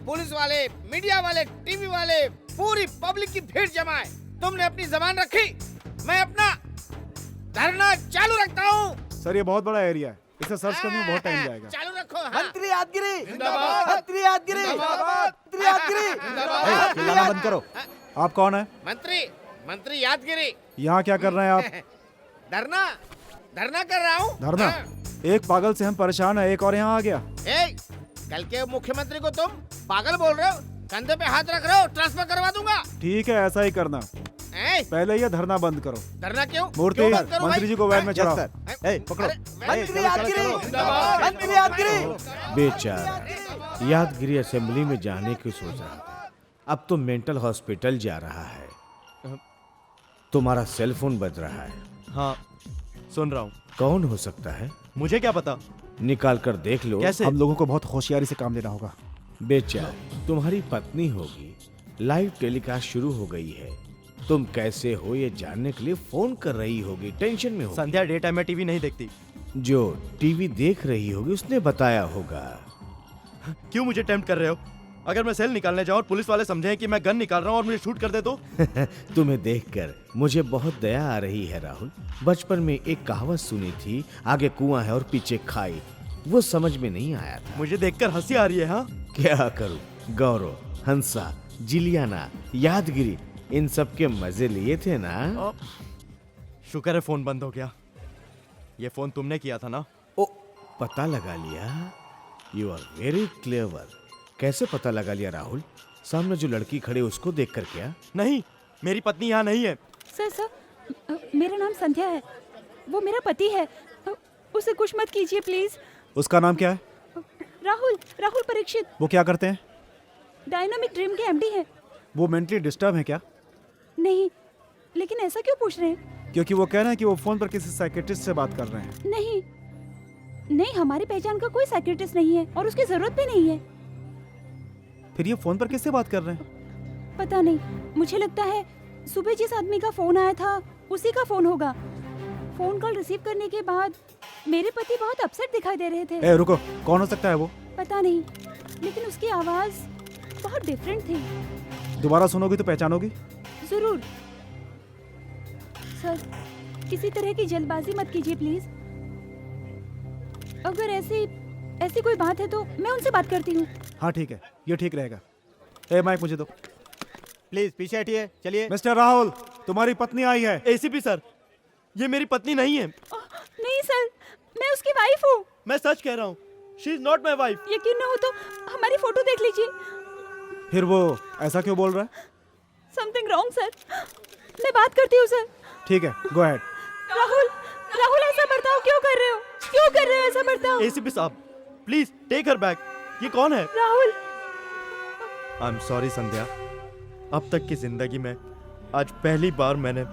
पुलिस वाले, मीडिया वाले, टीवी वाले, पूरी पब्लिक की भीड़ जमा है। तुमने अपनी जबान रखी, मैं अपना धरना चालू रखता हूँ। सर ये बहुत बड़ा एरिया है, इसे सर्च करने में बहुत टाइम जाएगा। चालू रखो। हाँ। मंत्री यादगिरी, मंत्री यादगिरी, मंत्री यादगिरी। चिल्लाना बंद करो। आप कौन है? मंत्री यादगिरी। यहाँ क्या कर रहे हैं आप? धरना कर रहा हूँ। धरना? एक पागल से हम परेशान है, एक और यहाँ आ गया। कल के मुख्यमंत्री को तुम पागल बोल रहे हो? कंधे पे हाथ रख रहे हो, ट्रांसफर करवा दूंगा। ठीक है, ऐसा ही करना। पहले ये धरना बंद करो। धरना क्यों? मूर्ति, क्यों बंद करूं मंत्री जी को वैन में चढ़ाओ। पकड़ो। मंत्री यादगिरी, मंत्री यादगिरी। बेचारा यादगिरी असेंबली में जाने की सोच रहा था, अब तो मेंटल हॉस्पिटल जा रहा है। तुम्हारा सेल फोन बज रहा है। हाँ, सुन रहा हूँ। कौन हो सकता है? मुझे क्या पता। निकाल कर देख लो। कैसे? हम लोगों को बहुत होशियारी से काम लेना होगा। बेचारा तुम्हारी पत्नी होगी। लाइव टेलीकास्ट शुरू हो गई है। तुम कैसे हो ये जानने के लिए फोन कर रही होगी, टेंशन में होगी। संध्या डे टाइम में टीवी नहीं देखती। जो टीवी देख रही होगी उसने बताया होगा। क्यों मुझे टेम्प्ट कर रहे हो? अगर मैं सेल निकालने जाऊं और पुलिस वाले समझें कि मैं गन निकाल रहा हूं और मुझे शूट कर दे तो? तुम्हें देखकर मुझे बहुत दया आ रही है राहुल। बचपन में एक कहावत सुनी थी, आगे कुआं है और पीछे खाई। वो समझ में नहीं आया था। मुझे देखकर हंसी आ रही है। हाँ, क्या करूं, गौरव, हंसा, जिलियाना, यादगिरी, इन सब के मजे लिए थे ना। शुक्र है फोन बंद हो गया। ये फोन तुमने किया था ना? ओ, पता लगा लिया। You are very clever. कैसे पता लगा लिया राहुल? सामने जो लड़की खड़ी उसको देखकर क्या? नहीं, मेरी पत्नी यहाँ नहीं है। सर, मेरा नाम संध्या है, वो मेरा पति है। उसे कुछ मत कीजिए प्लीज। उसका नाम क्या है? राहुल परीक्षित। वो क्या करते हैं? डायनामिक ड्रीम के एमडी हैं। वो मेंटली डिस्टर्ब है क्या? नहीं, लेकिन ऐसा क्यों पूछ रहे हैं? क्योंकि वो कह रहे हैं कि वो फोन पर किसी साइकियाट्रिस्ट से बात कर रहे हैं। नहीं, हमारी पहचान का कोई साइकियाट्रिस्ट नहीं है और उसकी जरूरत भी नहीं है। फिर ये फोन पर किससे बात कर रहे हैं? पता नहीं, मुझे लगता है सुबह जिस आदमी का फोन आया था उसी का फोन होगा। फोन कॉल रिसीव करने के बाद मेरे पति बहुत अपसेट दिखाई दे रहे थे। ए, रुको, कौन हो सकता है वो? पता नहीं, लेकिन उसकी आवाज बहुत डिफरेंट थी। दोबारा सुनोगी तो पहचानोगी? जरूर। सर, किसी तरह की जल्दबाजी मत कीजिए प्लीज। अगर ऐसी कोई बात है तो मैं उनसे बात करती हूँ। हाँ ठीक है, ये ठीक रहेगा। ए माइक मुझे दो। प्लीज पीछे हटिए, चलिए। मिस्टर राहुल, तुम्हारी पत्नी आई है। एसीपी सर, ये मेरी पत्नी नहीं है। नहीं सर, मैं उसकी वाइफ हूँ। मैं सच कह रहा हूँ, she is not my wife. यकीन न हो तो हमारी फोटो देख लीजिए। फिर वो ऐसा क्यों बोल रहा है? समथिंग रॉन्ग सर, मैं बात करती हूँ सर। ठीक है, गो अहेड। राहुल ऐसा बर्ताव क्यों कर रहे हो? क्यों कर रहे हो ऐसा बर्ताव? एसीपी साहब, प्लीज टेक हर बैक। ये कौन है? राहुल। आई एम सॉरी संध्या, अब तक की जिंदगी में आज पहली बार मैंने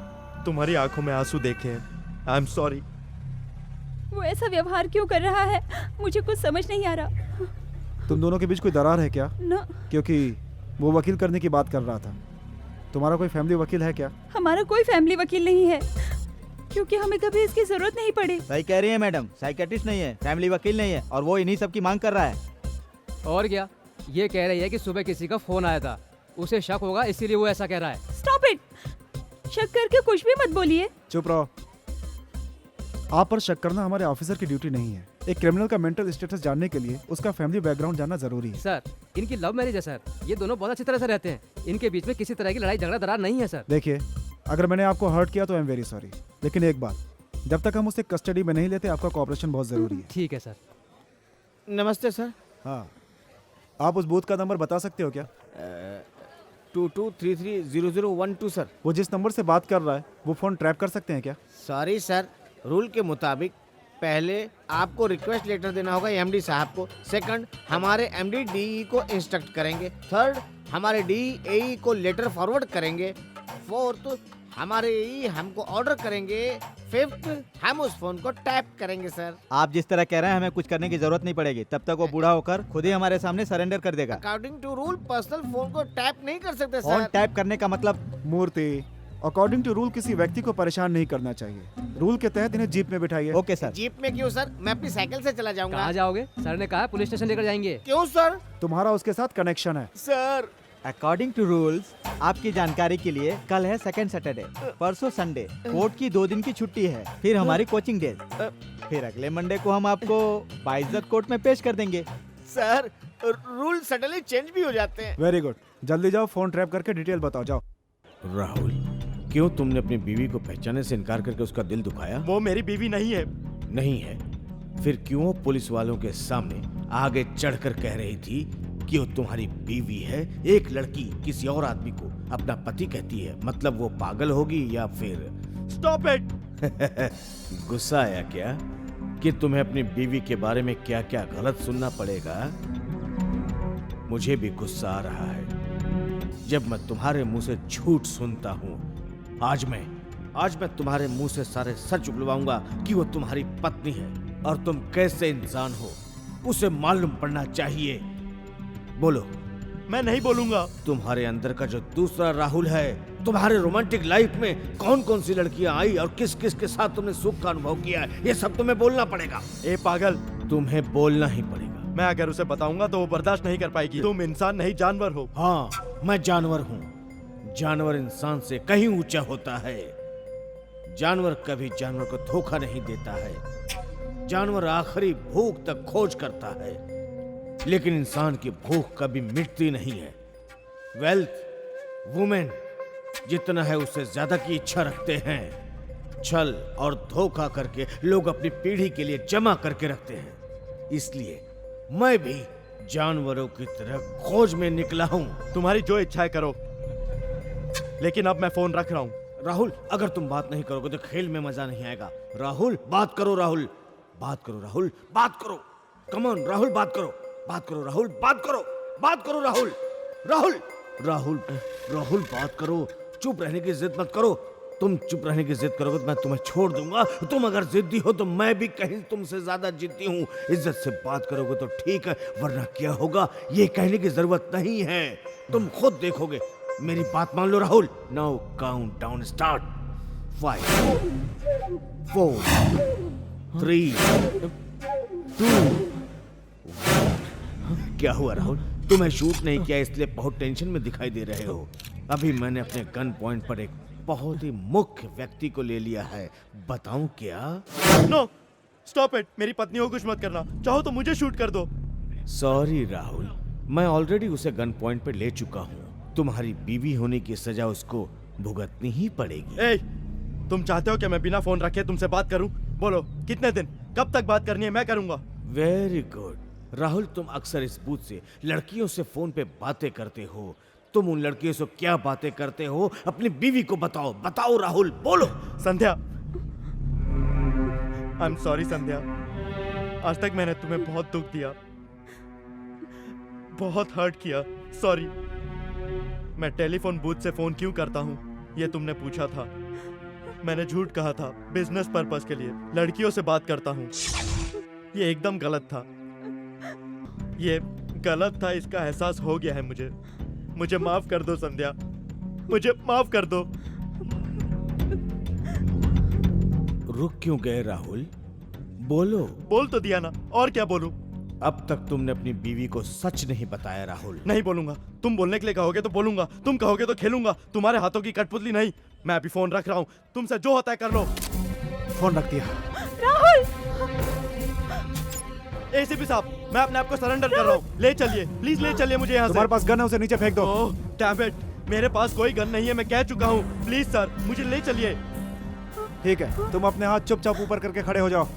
तुम्हारी आंखों में आंसू देखे हैं। आई एम सॉरी। वो ऐसा व्यवहार क्यों कर रहा है, मुझे कुछ समझ नहीं आ रहा। तुम दोनों के बीच कोई दरार है क्या? न, क्योंकि वो वकील करने की बात कर रहा था। तुम्हारा कोई फैमिली वकील है क्या? हमारा कोई फैमिली वकील नहीं है, क्योंकि हमें कभी इसकी जरूरत नहीं पड़ी। सही कह रही है मैडम, साइकियाट्रिस्ट नहीं है, फैमिली वकील नहीं है, और वो इन्हीं सब की मांग कर रहा है। और क्या, ये कह रही है कि सुबह किसी का फोन आया था, उसे शक होगा इसीलिए वो ऐसा कह रहा है। स्टॉप इट, शक करके कुछ भी मत बोलिए। चुप रहो। आप पर शक करना हमारे ऑफिसर की ड्यूटी नहीं है। एक क्रिमिनल का मेंटल स्टेटस जानने के लिए उसका फैमिली बैकग्राउंड जानना जरूरी है। सर, इनकी लव मैरिज है सर, ये दोनों बहुत अच्छी तरह से रहते हैं, इनके बीच में किसी तरह की लड़ाई झगड़ा दरार नहीं है सर। देखिए, अगर मैंने आपको हर्ट किया तो आई एम वेरी सॉरी, लेकिन एक बात, जब तक हम उसे कस्टडी में नहीं लेते आपका कोऑपरेशन बहुत जरूरी है। ठीक है सर। नमस्ते सर। हाँ, आप उस बूथ का नंबर बता सकते हो क्या? 22330012 सर। वो जिस नंबर से बात कर रहा है वो फोन ट्रैप कर सकते हैं क्या? सॉरी सर, रूल के मुताबिक पहले आपको रिक्वेस्ट लेटर देना होगा एमडी साहब को। सेकंड, हमारे एमडी डीई को इंस्ट्रक्ट करेंगे। थर्ड, हमारे डीई एई को लेटर फॉरवर्ड करेंगे। फोर्थ, हमारे एई हमको ऑर्डर करेंगे। फिफ्थ, हम उस फोन को टैप करेंगे सर। आप जिस तरह कह रहे हैं हमें कुछ करने की जरूरत नहीं पड़ेगी, तब तक वो बूढ़ा होकर खुद ही हमारे सामने सरेंडर कर देगा। According to rule personal phone को टैप नहीं कर सकते फोन सर। टैप करने का मतलब? मूर्ति, अकॉर्डिंग टू रूल किसी व्यक्ति को परेशान नहीं करना चाहिए। रूल के तहत इन्हें जीप में बिठाइए। Okay sir. जीप में क्यों सर? मैं अपनी साइकिल से चला जाऊंगा। कहाँ जाओगे? सर ने कहा पुलिस स्टेशन लेकर जाएंगे। क्यों सर? तुम्हारा उसके साथ कनेक्शन है। सर, अकॉर्डिंग टू रूल्स, आपकी जानकारी के लिए कल है सेकंड सैटरडे, परसों संडे, कोर्ट की 2 दिन की छुट्टी है, फिर हमारी कोचिंग डेज, फिर अगले मंडे को हम आपको बाइज्जत कोर्ट में पेश कर देंगे। सर, रूल सडनली चेंज भी हो जाते हैं। वेरी गुड, जल्दी जाओ, फोन ट्रैप करके डिटेल बताओ, जाओ। राहुल, क्यों तुमने अपनी बीवी को पहचानने से इनकार करके उसका दिल दुखाया? वो मेरी बीवी नहीं है। नहीं है? फिर क्यों पुलिस वालों के सामने आगे चढ़कर कह रही थी कि वो तुम्हारी बीवी है? एक लड़की किसी और आदमी को अपना पति कहती है, मतलब वो पागल होगी या फिर? Stop it. गुस्सा आया क्या कि तुम्हें अपनी बीवी के बारे में क्या क्या गलत सुनना पड़ेगा? मुझे भी गुस्सा आ रहा है जब मैं तुम्हारे मुंह से झूठ सुनता हूँ। आज मैं तुम्हारे मुंह से सारे सच उगलवाऊंगा कि वो तुम्हारी पत्नी है और तुम कैसे इंसान हो उसे मालूम पड़ना चाहिए। बोलो। मैं नहीं बोलूंगा। तुम्हारे अंदर का जो दूसरा राहुल है, तुम्हारे रोमांटिक लाइफ में कौन कौन सी लड़कियां आई और किस किस के साथ तुमने सुख का अनुभव किया है, ये सब तुम्हें बोलना पड़ेगा। ए पागल, तुम्हें बोलना ही पड़ेगा। मैं अगर उसे बताऊंगा तो वो बर्दाश्त नहीं कर पाएगी। तुम इंसान नहीं जानवर हो। हाँ, मैं जानवर हूँ। जानवर इंसान से कहीं ऊंचा होता है। जानवर कभी जानवर को धोखा नहीं देता है। जानवर आखिरी भूख तक खोज करता है, लेकिन इंसान की भूख कभी मिटती नहीं है। वेल्थ, वुमेन जितना है उससे ज्यादा की इच्छा रखते हैं। छल और धोखा करके लोग अपनी पीढ़ी के लिए जमा करके रखते हैं। इसलिए मैं भी जानवरों की तरह खोज में निकला हूं। तुम्हारी जो इच्छा है करो, लेकिन अब मैं फोन रख रहा हूं। राहुल, अगर तुम बात नहीं करोगे तो खेल में मजा नहीं आएगा। राहुल, बात करो। राहुल, बात करो। राहुल, बात करो। कम ऑन राहुल, बात करो। बात करो राहुल, बात करो। बात करो राहुल। राहुल, राहुल, राहुल, बात करो। चुप रहने की जिद मत करो। तुम चुप रहने की जिद करोगे तो मैं तुम्हें छोड़ दूंगा। तुम अगर जिद्दी हो तो मैं भी कहीं तुमसे ज्यादा जिद्दी हूँ। इज्जत से बात करोगे तो ठीक है, वरना क्या होगा ये कहने की जरूरत नहीं है, तुम खुद देखोगे। मेरी बात मान लो Rahul. Now count down start. 5 4 3 2 क्या हुआ राहुल? तुम्हें शूट नहीं किया इसलिए बहुत टेंशन में दिखाई दे रहे हो। अभी मैंने अपने गन पॉइंट पर एक बहुत ही मुख्य व्यक्ति को ले लिया है। बताऊं क्या? No, stop it. मेरी पत्नी को कुछ मत करना। चाहो तो मुझे शूट कर दो। सॉरी राहुल, मैं ऑलरेडी उसे गन पॉइंट पर ले चुका हूँ। तुम्हारी बीवी होने की सजा उसको भुगतनी ही पड़ेगी। ए, तुम चाहते हो कि मैं बिना फोन रखे तुमसे बात करूं? बोलो कितने दिन, कब तक बात करनी है, मैं करूंगा। वेरी गुड राहुल, तुम अक्सर इस बूथ से लड़कियों से फोन पे बातें करते हो। तुम उन लड़कियों से क्या बातें करते हो अपनी बीवी को बताओ। बताओ राहुल, बोलो। संध्या, आई एम सॉरी संध्या। आज तक मैंने तुम्हें बहुत दुख दिया, बहुत हर्ट किया। सॉरी। मैं टेलीफोन बूथ से फोन क्यों करता हूँ ये तुमने पूछा था। मैंने झूठ कहा था, बिजनेस पर्पस के लिए लड़कियों से बात करता हूँ। ये एकदम गलत था, ये गलत था। इसका एहसास हो गया है मुझे। मुझे माफ कर दो संध्या, मुझे माफ कर दो। रुक क्यों गए राहुल? बोलो। बोल तो दिया ना, और क्या बोलूं? अब तक तुमने अपनी बीवी को सच नहीं बताया राहुल। नहीं बोलूंगा। तुम बोलने के लिए कहोगे तो बोलूंगा, तुम कहोगे तो खेलूंगा। तुम्हारे हाथों की कठपुतली नहीं। मैं अभी फोन रख रहा हूँ, तुमसे जो होता है कर लो। फोन रख दिया। राहुल! एसीपी साहब, मैं अपने आप को सरेंडर कर रहा हूँ। ले चलिए, प्लीज ले चलिए मुझे यहाँ से। तुम्हारे पास गन है, उसे नीचे फेंक दो। ओह डैम इट, मेरे पास कोई गन नहीं है, मैं कह चुका हूँ। प्लीज सर, मुझे ले चलिए। ठीक है, तुम अपने हाथ चुपचाप ऊपर करके खड़े हो जाओ।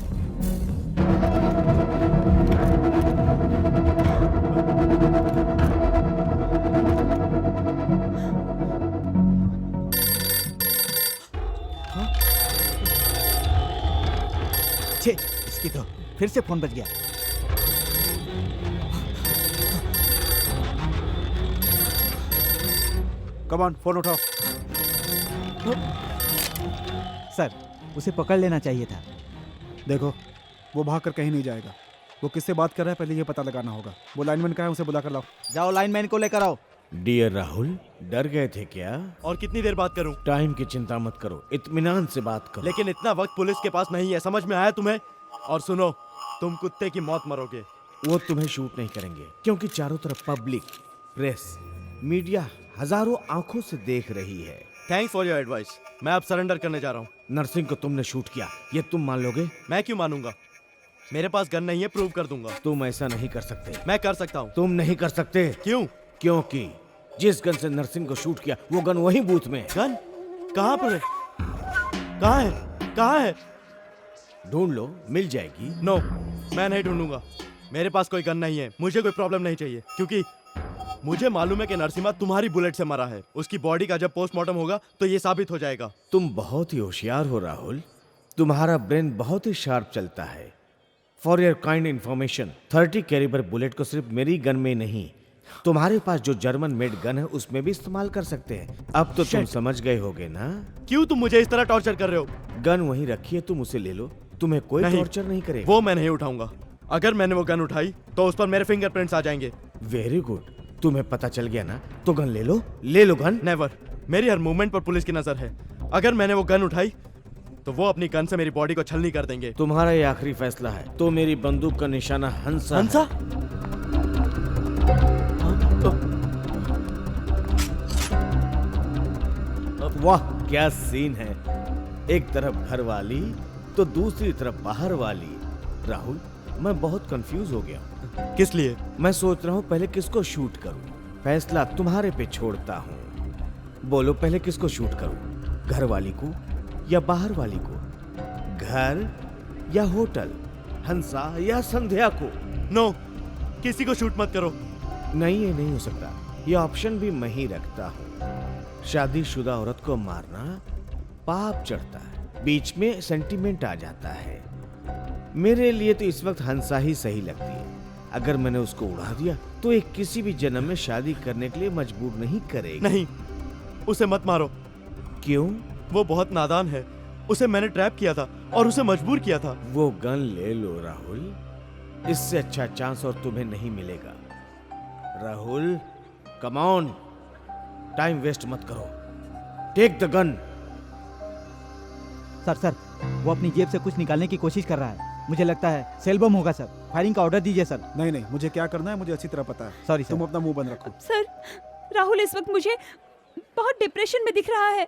इसकी तो फिर से फोन बज गया। कम ऑन, फोन उठाओ। सर, उसे पकड़ लेना चाहिए था। देखो, वो भाग कर कहीं नहीं जाएगा। वो किससे बात कर रहा है पहले ये पता लगाना होगा। वो लाइनमैन कहाँ है, उसे बुला कर लाओ। जाओ लाइनमैन को लेकर आओ। डियर राहुल, डर गए थे क्या? और कितनी देर बात करूं? टाइम की चिंता मत करो, इत्मीनान से बात करो। लेकिन इतना वक्त पुलिस के पास नहीं है, समझ में आया तुम्हें? और सुनो, तुम कुत्ते की मौत मरोगे। वो तुम्हें शूट नहीं करेंगे क्योंकि चारों तरफ पब्लिक, प्रेस, मीडिया हजारों आंखों से देख रही है। Thanks for your advice. मैं अब सरेंडर करने जा रहा हूँ। नरसिंह को तुमने शूट किया, ये तुम मान लोगे? मैं क्यों मानूंगा? मेरे पास गन नहीं है, प्रूव कर दूंगा। तुम ऐसा नहीं कर सकते। मैं कर सकता हूँ। तुम नहीं कर सकते। क्यों? क्योंकि जिस गन से नरसिंह को शूट किया वो गन वही बूथ में है। गन कहाँ पर है? कहाँ है? कहाँ है? ढूंढ लो, मिल जाएगी। नो, मैं नहीं ढूंढूंगा। मेरे पास कोई गन नहीं है, मुझे कोई प्रॉब्लम नहीं चाहिए, क्योंकि मुझे मालूम है कि नरसिम्हा तुम्हारी बुलेट से मरा है। उसकी बॉडी का जब पोस्टमार्टम होगा तो ये साबित हो जाएगा। तुम बहुत ही होशियार हो राहुल, तुम्हारा ब्रेन बहुत ही शार्प चलता है। For your kind information, 30 calibre bullet को सिर्फ मेरी गन में नहीं, तुम्हारे पास जो जर्मन मेड गन है उसमें भी इस्तेमाल कर सकते हैं। अब तो तुम समझ गए होगे ना? क्यों तुम मुझे इस तरह टॉर्चर कर रहे हो? गन वहीं रखी है, तुम उसे ले लो, तुम्हें कोई टॉर्चर नहीं करेगा। वो मैं नहीं उठाऊंगा। अगर मैंने वो गन उठाई तो उस पर मेरे फिंगरप्रिंट्स आ जाएंगे। वेरी गुड, तुम्हें पता चल गया ना तो गन ले लो गन। नेवर। मेरी हर मूवमेंट पर पुलिस की नजर है। अगर मैंने वो गन उठाई तो वो अपनी गन से मेरी बॉडी को छलनी कर देंगे। तुम्हारा ये आखिरी फैसला है तो मेरी बंदूक का निशाना हंसा। हंसा? वाह क्या सीन है, एक तरफ घर वाली तो दूसरी तरफ बाहर वाली। राहुल मैं बहुत कंफ्यूज हो गया हूँ। किस लिए? मैं सोच रहा हूँ पहले किसको शूट करूँ। फैसला तुम्हारे पे छोड़ता हूँ। बोलो पहले किसको शूट करूँ, घर वाली को या बाहर वाली को, घर या होटल, हंसा या संध्या को? नो, किसी को शूट मत करो। नहीं ये नहीं हो सकता, ये ऑप्शन भी मैं ही रखता हूँ। शादीशुदा औरत को मारना पाप चढ़ता है, बीच में सेंटीमेंट आ जाता है। मेरे लिए तो इस वक्त हंसा ही सही लगती है। अगर मैंने उसको उड़ा दिया तो एक किसी भी जन्म में शादी करने के लिए मजबूर नहीं करेगी। नहीं, उसे मत मारो। क्यों? वो बहुत नादान है। उसे मैंने ट्रैप किया था और उसे मजबूर किया था। वो गन ले लो राहुल, इससे अच्छा चांस और तुम्हें नहीं मिलेगा। Rahul come on, time waste मत करो, टेक द गन। सर वो अपनी जेब से कुछ निकालने की कोशिश कर रहा है। मुझे लगता है सेल बम होगा सर। फायरिंग का ऑर्डर दीजिए सर। नहीं मुझे क्या करना है मुझे अच्छी तरह पता है। सॉरी तुम अपना मुंह बंद रखो। सर राहुल इस वक्त मुझे बहुत डिप्रेशन में दिख रहा है।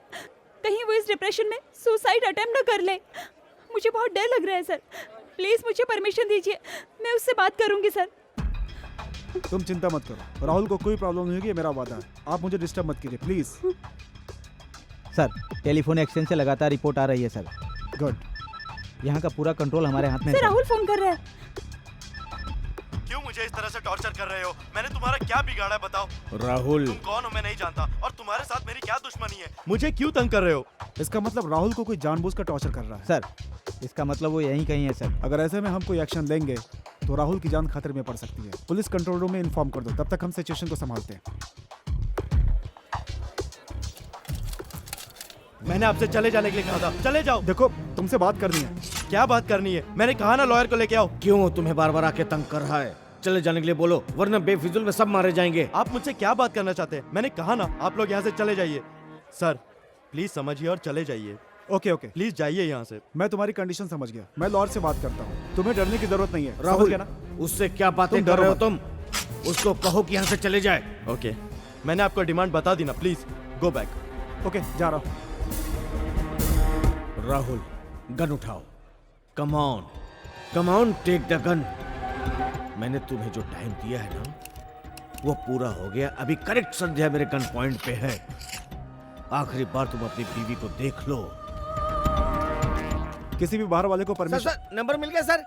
कहीं वो इस डिप्रेशन में सुसाइड अटेम्प्ट न कर ले। मुझे बहुत डर लग रहा है सर। प्लीज मुझे परमिशन दीजिए, मैं उससे बात करूंगी सर। तुम चिंता मत करो, राहुल को कोई प्रॉब्लम नहीं होगी, मेरा वादा है। आप मुझे डिस्टर्ब मत कीजिए प्लीज। सर टेलीफोन एक्सचेंज से लगातार रिपोर्ट आ रही है सर। गुड। यहाँ का पूरा कंट्रोल हमारे हाथ में सर है। राहुल फोन कर रहा है। क्यों मुझे इस तरह से टॉर्चर कर रहे हो? मैंने तुम्हारा क्या बिगाड़ा है बताओ? राहुल तुम कौन हो मैं नहीं जानता और तुम्हारे साथ मेरी क्या दुश्मनी है? मुझे क्यों तंग कर रहे हो? इसका मतलब राहुल को कोई जानबूझकर टॉर्चर कर रहा है। सर इसका मतलब वो यहीं कहीं है सर। अगर ऐसे में हम कोई एक्शन लेंगे तो राहुल की जान खतरे में पड़ सकती है। पुलिस कंट्रोल रूम में इन्फॉर्म कर दो, तब तक हम सिचुएशन को संभालते हैं। मैंने आपसे चले जाने के लिए कहा था, चले जाओ। देखो तुमसे बात करनी है। क्या बात करनी है? मैंने कहा ना लॉयर को लेके आओ। क्यों तुम्हें बार बार आके तंग कर रहा है? चले जाने के लिए बोलो वरना बेफिजुल में सब मारे जाएंगे। आप मुझसे क्या बात करना चाहते हैं? मैंने कहा ना आप लोग यहाँ से चले जाइए। सर प्लीज समझिए और चले जाइए। ओके प्लीज जाइए यहाँ से। मैं तुम्हारी कंडीशन समझ गया, मैं लॉयर से बात करता हूँ। तुम्हें डरने की जरूरत नहीं है। राहुल समझ गया ना? उससे क्या बातें तुम कर डरो रहे हो मत। तुम? उसको कहो कि यहाँ से चले जाए। ओके मैंने आपको डिमांड बता दी ना, प्लीज गो बैक। ओके जा रहा हूँ। राहुल गन उठाओ। Come on take the gun. मैंने तुम्हें जो टाइम दिया है ना वो पूरा हो गया। अभी करेक्ट संध्या मेरे गन पॉइंट पे है। आखिरी बार तुम अपनी बीवी को देख लो। किसी भी बाहर वाले को सर परमिशन। सर नंबर मिल गया सर।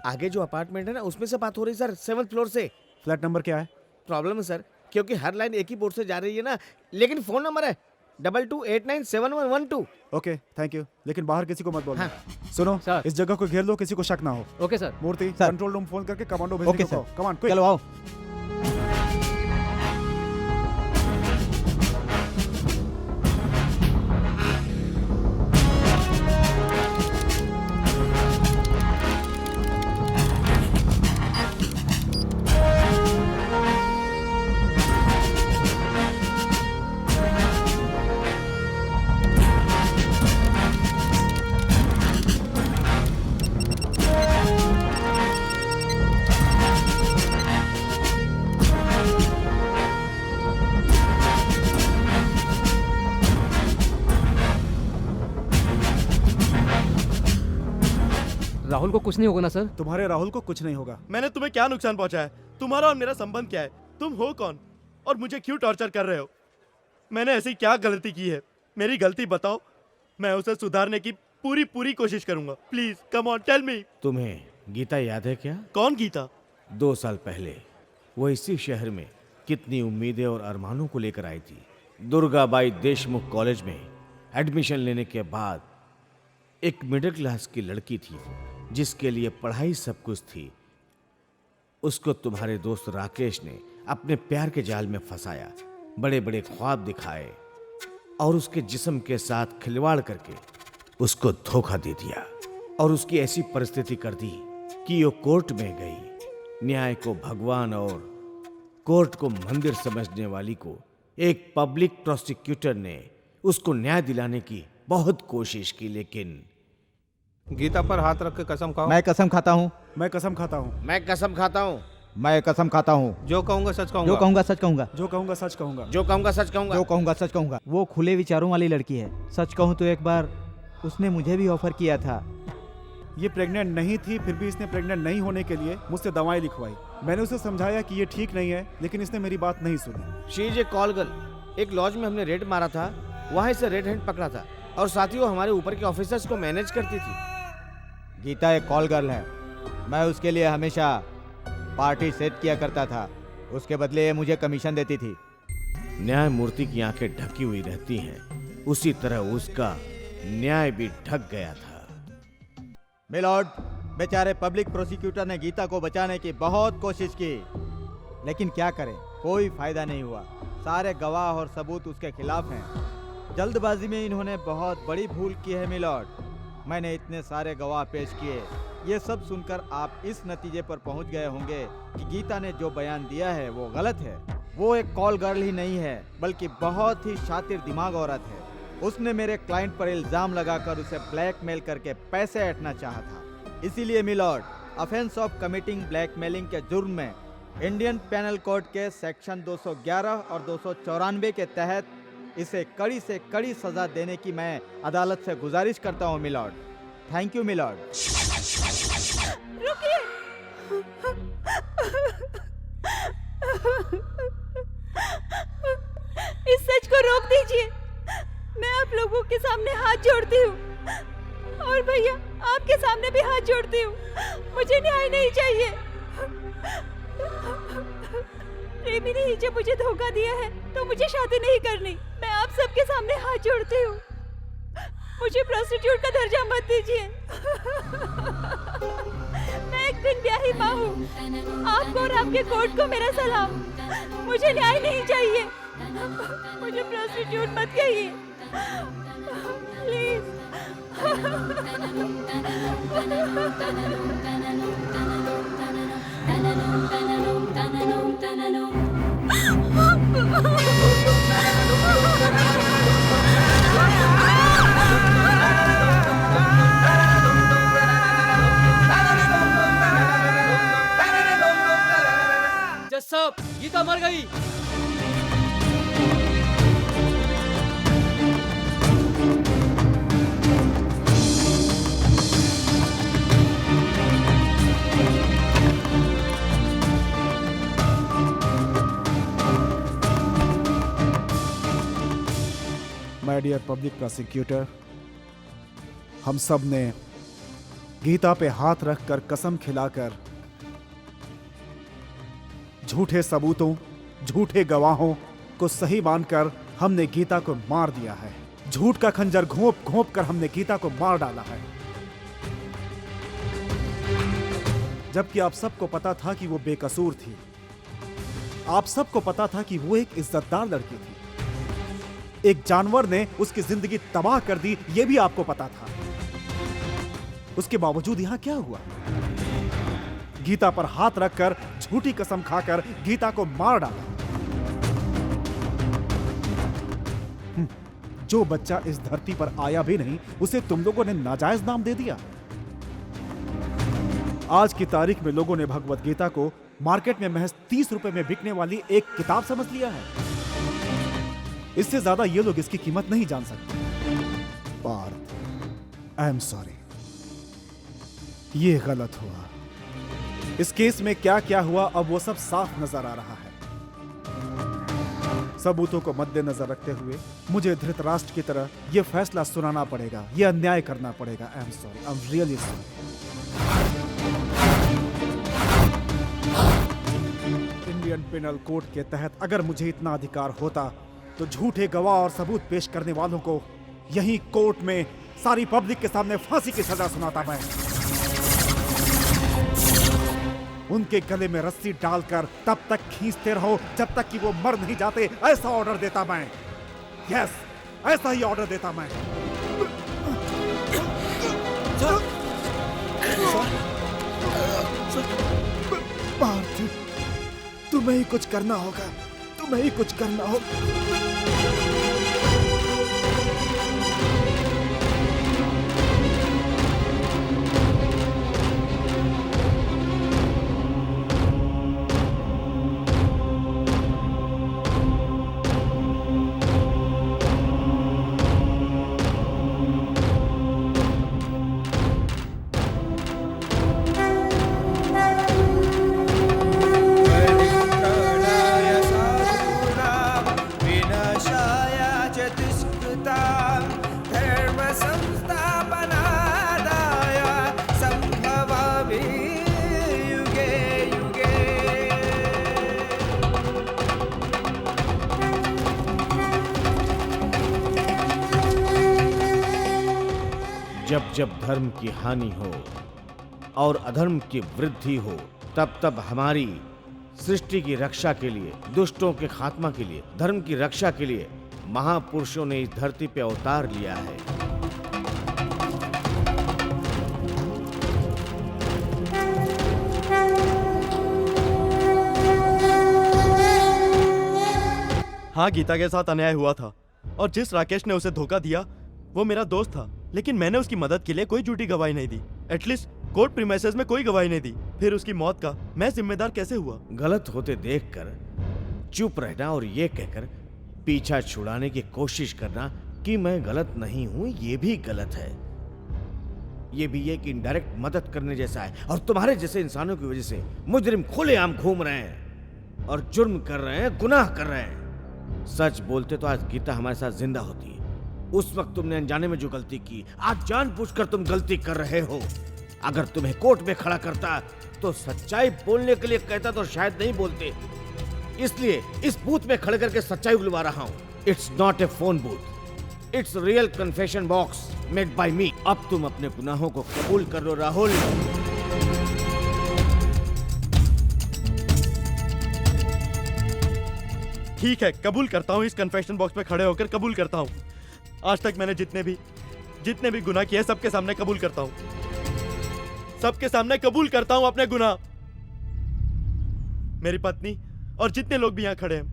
आगे जो अपार्टमेंट है ना उसमें से बात हो रही सर, 7th फ्लोर से। फ्लैट नंबर क्या है? प्रॉब्लम है सर क्योंकि हर लाइन एक ही बोर्ड से जा रही है ना, लेकिन फोन नंबर है 22897112। ओके थैंक यू, लेकिन बाहर किसी को मत बोलना। हाँ। सुनो सर। इस जगह को घेर लो, किसी को शक ना हो। Okay sir. Murthy sir. Control room phone करके कमांडो ओके भेजने को सर। कहो। Come on quick. चलो आओ। राहुल को कुछ नहीं होगा ना सर? तुम्हारे राहुल को कुछ नहीं होगा। मैंने तुम्हें क्या नुकसान पहुंचा है? तुम्हारा और मेरा संबंध क्या है? तुम हो कौन और मुझे क्यों टॉर्चर कर रहे हो? मैंने ऐसी क्या गलती की है? मेरी गलती बताओ, मैं उसे सुधारने की पूरी कोशिश करूंगा। Please come on tell me. तुम्हें गीता याद है क्या? कौन गीता? 2 साल पहले वो इसी शहर में कितनी उम्मीदें और अरमानों को लेकर आई थी। दुर्गाबाई देशमुख कॉलेज में एडमिशन लेने के बाद एक मिडिल क्लास की लड़की थी जिसके लिए पढ़ाई सब कुछ थी। उसको तुम्हारे दोस्त राकेश ने अपने प्यार के जाल में फंसाया, बड़े बड़े ख्वाब दिखाए और उसके जिस्म के साथ खिलवाड़ करके उसको धोखा दे दिया और उसकी ऐसी परिस्थिति कर दी कि वो कोर्ट में गई। न्याय को भगवान और कोर्ट को मंदिर समझने वाली को एक पब्लिक प्रोसिक्यूटर ने उसको न्याय दिलाने की बहुत कोशिश की, लेकिन गीता पर हाथ रख के कसम खाओ। मैं कसम खाता हूँ। मैं कसम खाता हूँ। मैं कसम खाता हूँ। मैं कसम खाता हूँ। जो कहूँगा सच कहूँगा। जो कहूँगा सच कहूँगा। जो कहूँगा सच कहूँगा। जो कहूँगा सच कहूँगा। जो कहूँगा सच कहूँगा। वो खुले विचारों वाली लड़की है। सच कहूँ तो एक बार उसने मुझे भी ऑफर किया था। ये प्रेग्नेंट नहीं थी, फिर भी इसने प्रेग्नेंट नहीं होने के लिए मुझसे दवाएं लिखवाई। मैंने उसे समझाया कि ये ठीक नहीं है, लेकिन इसने मेरी बात नहीं सुनी। She is a call girl. एक लॉज में हमने रेड मारा था, वहाँ इसे रेड हैंड पकड़ा था और साथ ही वो हमारे ऊपर के ऑफिसर्स को मैनेज करती थी। गीता एक कॉल गर्ल है। मैं उसके लिए हमेशा पार्टी सेट किया करता था, उसके बदले ये मुझे कमीशन देती थी। न्यायमूर्ति की आंखें ढकी हुई रहती हैं, उसी तरह उसका न्याय भी ढक गया था। मिलॉर्ड, बेचारे पब्लिक प्रोसिक्यूटर ने गीता को बचाने की बहुत कोशिश की, लेकिन क्या करें, कोई फायदा नहीं हुआ। सारे गवाह और सबूत उसके खिलाफ हैं। जल्दबाजी में इन्होंने बहुत बड़ी भूल की है मिलॉर्ड। मैंने इतने सारे गवाह पेश किए। ये सब सुनकर आप इस नतीजे पर पहुंच गए होंगे कि गीता ने जो बयान दिया है वो गलत है। वो एक कॉल गर्ल ही नहीं है, बल्कि बहुत ही शातिर दिमाग औरत है। उसने मेरे क्लाइंट पर इल्जाम लगाकर उसे ब्लैकमेल करके पैसे ऐंठना चाहा था। इसीलिए milord, offence of committing blackmailing के जुर्म में इंडियन पेनल कोड के सेक्शन 211 और 294 के तहत इसे कड़ी से कड़ी सजा देने की मैं अदालत से गुजारिश करता हूँ मिलॉर्ड। Thank you milord. रुकिए। इस सच को रोक दीजिए। मैं आप लोगों के सामने हाथ जोड़ती हूँ, और भैया आपके सामने भी हाथ जोड़ती हूँ। मुझे न्याय नहीं चाहिए। प्रेमी ने ही जब मुझे धोखा दिया है तो मुझे शादी नहीं करनी। मैं आप सबके सामने हाथ जोड़ती हूँ, मुझे प्रोस्टिट्यूट का दर्जा मत दीजिए। मैं एक दिन ब्याही माँ हूँ। आपको और आपके कोर्ट को मेरा सलाम। मुझे न्याय नहीं चाहिए। मुझे प्रोस्टिट्यूट मत कहिए प्लीज। जज साहब, गीता मर गई। माय डियर पब्लिक प्रोसिक्यूटर, हम सब ने गीता पे हाथ रखकर कसम खिलाकर झूठे सबूतों, झूठे गवाहों को सही मानकर हमने गीता को मार दिया है। झूठ का खंजर घोंप घोंप कर हमने गीता को मार डाला है, जबकि आप सबको पता था कि वो बेकसूर थी। आप सबको पता था कि वो एक इज्जतदार लड़की थी। एक जानवर ने उसकी जिंदगी तबाह कर दी, ये भी आपको पता था। उसके बावजूद यहां क्या हुआ? गीता पर हाथ रखकर, झूठी कसम खाकर गीता को मार डाला। जो बच्चा इस धरती पर आया भी नहीं, उसे तुम लोगों ने नाजायज नाम दे दिया। आज की तारीख में लोगों ने भगवत गीता को मार्केट में महज 30 रुपए में बिकने वाली एक किताब समझ लिया है। इससे ज्यादा ये लोग इसकी कीमत नहीं जान सकते। पार्थ, आई एम सॉरी, ये गलत हुआ। इस केस में क्या क्या हुआ अब वो सब साफ नजर आ रहा है। सबूतों को मद्देनजर रखते हुए मुझे धृतराष्ट्र की तरह यह फैसला सुनाना पड़ेगा, यह अन्याय करना पड़ेगा। I am sorry, I am really sorry. Indian penal code के तहत अगर मुझे इतना अधिकार होता तो झूठे गवाह और सबूत पेश करने वालों को यहीं कोर्ट में सारी पब्लिक के सामने फांसी की सजा सुनाता मैं। उनके गले में रस्सी डालकर तब तक खींचते रहो जब तक कि वो मर नहीं जाते, ऐसा ऑर्डर देता मैं। यस, ऐसा ही ऑर्डर देता मैं। पार्थ, तुम तुम्हें ही कुछ करना होगा, तुम्हें ही कुछ करना होगा। जब जब धर्म की हानि हो और अधर्म की वृद्धि हो, तब तब हमारी सृष्टि की रक्षा के लिए, दुष्टों के खात्मा के लिए, धर्म की रक्षा के लिए महापुरुषों ने इस धरती पे अवतार लिया है। हाँ, गीता के साथ अन्याय हुआ था और जिस राकेश ने उसे धोखा दिया वो मेरा दोस्त था, लेकिन मैंने उसकी मदद के लिए कोई झूठी गवाही नहीं दी। एटलीस्ट कोर्ट प्रीमाइसेस में कोई गवाही नहीं दी। फिर उसकी मौत का मैं जिम्मेदार कैसे हुआ? गलत होते देखकर चुप रहना और ये कहकर पीछा छुड़ाने की कोशिश करना कि मैं गलत नहीं हूं, ये भी गलत है। ये भी एक इनडायरेक्ट मदद करने जैसा है। और तुम्हारे जैसे इंसानों की वजह से मुजरिम खुलेआम घूम रहे हैं और जुर्म कर रहे हैं, गुनाह कर रहे हैं। सच बोलते तो आज गीता हमारे साथ जिंदा होती। उस वक्त तुमने अनजाने में जो गलती की, आज जानबूझकर तुम गलती कर रहे हो। अगर तुम्हें कोर्ट में खड़ा करता तो सच्चाई बोलने के लिए कहता तो शायद नहीं बोलते। इसलिए इस बूथ में खड़े करके सच्चाई बुलवा रहा हूं। It's not a phone booth, it's real confession box made by me. अब तुम अपने गुनाहों को कबूल कर लो राहुल। ठीक है, कबूल करता हूँ। इस कन्फेशन बॉक्स में खड़े होकर कबूल करता हूँ। आज तक मैंने जितने भी गुनाह किए सबके सामने कबूल करता हूँ। सबके सामने कबूल करता हूँ अपने गुनाह। मेरी पत्नी और जितने लोग भी यहाँ खड़े हैं,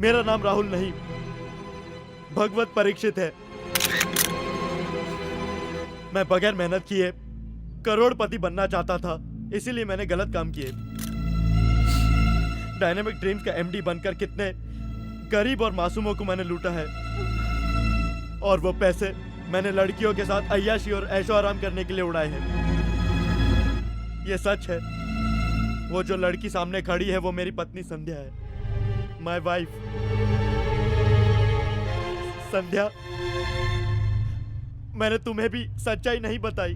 मेरा नाम राहुल नहीं, भगवत परीक्षित है। मैं बगैर मेहनत किए करोड़पति बनना चाहता था, इसीलिए मैंने गलत काम किए। डायनेमिक ड्रीम्स का एमडी बनकर कितने गरीब और मासूमों को मैंने लूटा है, और वो पैसे मैंने लड़कियों के साथ अय्याशी और ऐशो आराम करने के लिए उड़ाए हैं। ये सच है। वो जो लड़की सामने खड़ी है वो मेरी पत्नी संध्या है, माय वाइफ। संध्या, मैंने तुम्हें भी सच्चाई नहीं बताई,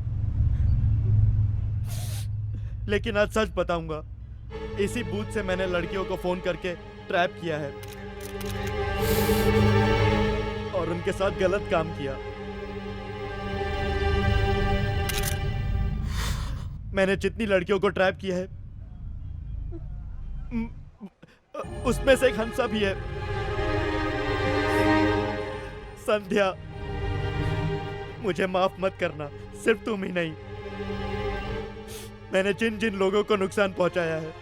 लेकिन आज सच बताऊंगा। इसी बूथ से मैंने लड़कियों को फोन करके ट्रैप किया है और उनके साथ गलत काम किया। मैंने जितनी लड़कियों को ट्रैप किया है उसमें से एक हंसा भी है। संध्या, मुझे माफ मत करना। सिर्फ तुम ही नहीं, मैंने जिन जिन लोगों को नुकसान पहुंचाया है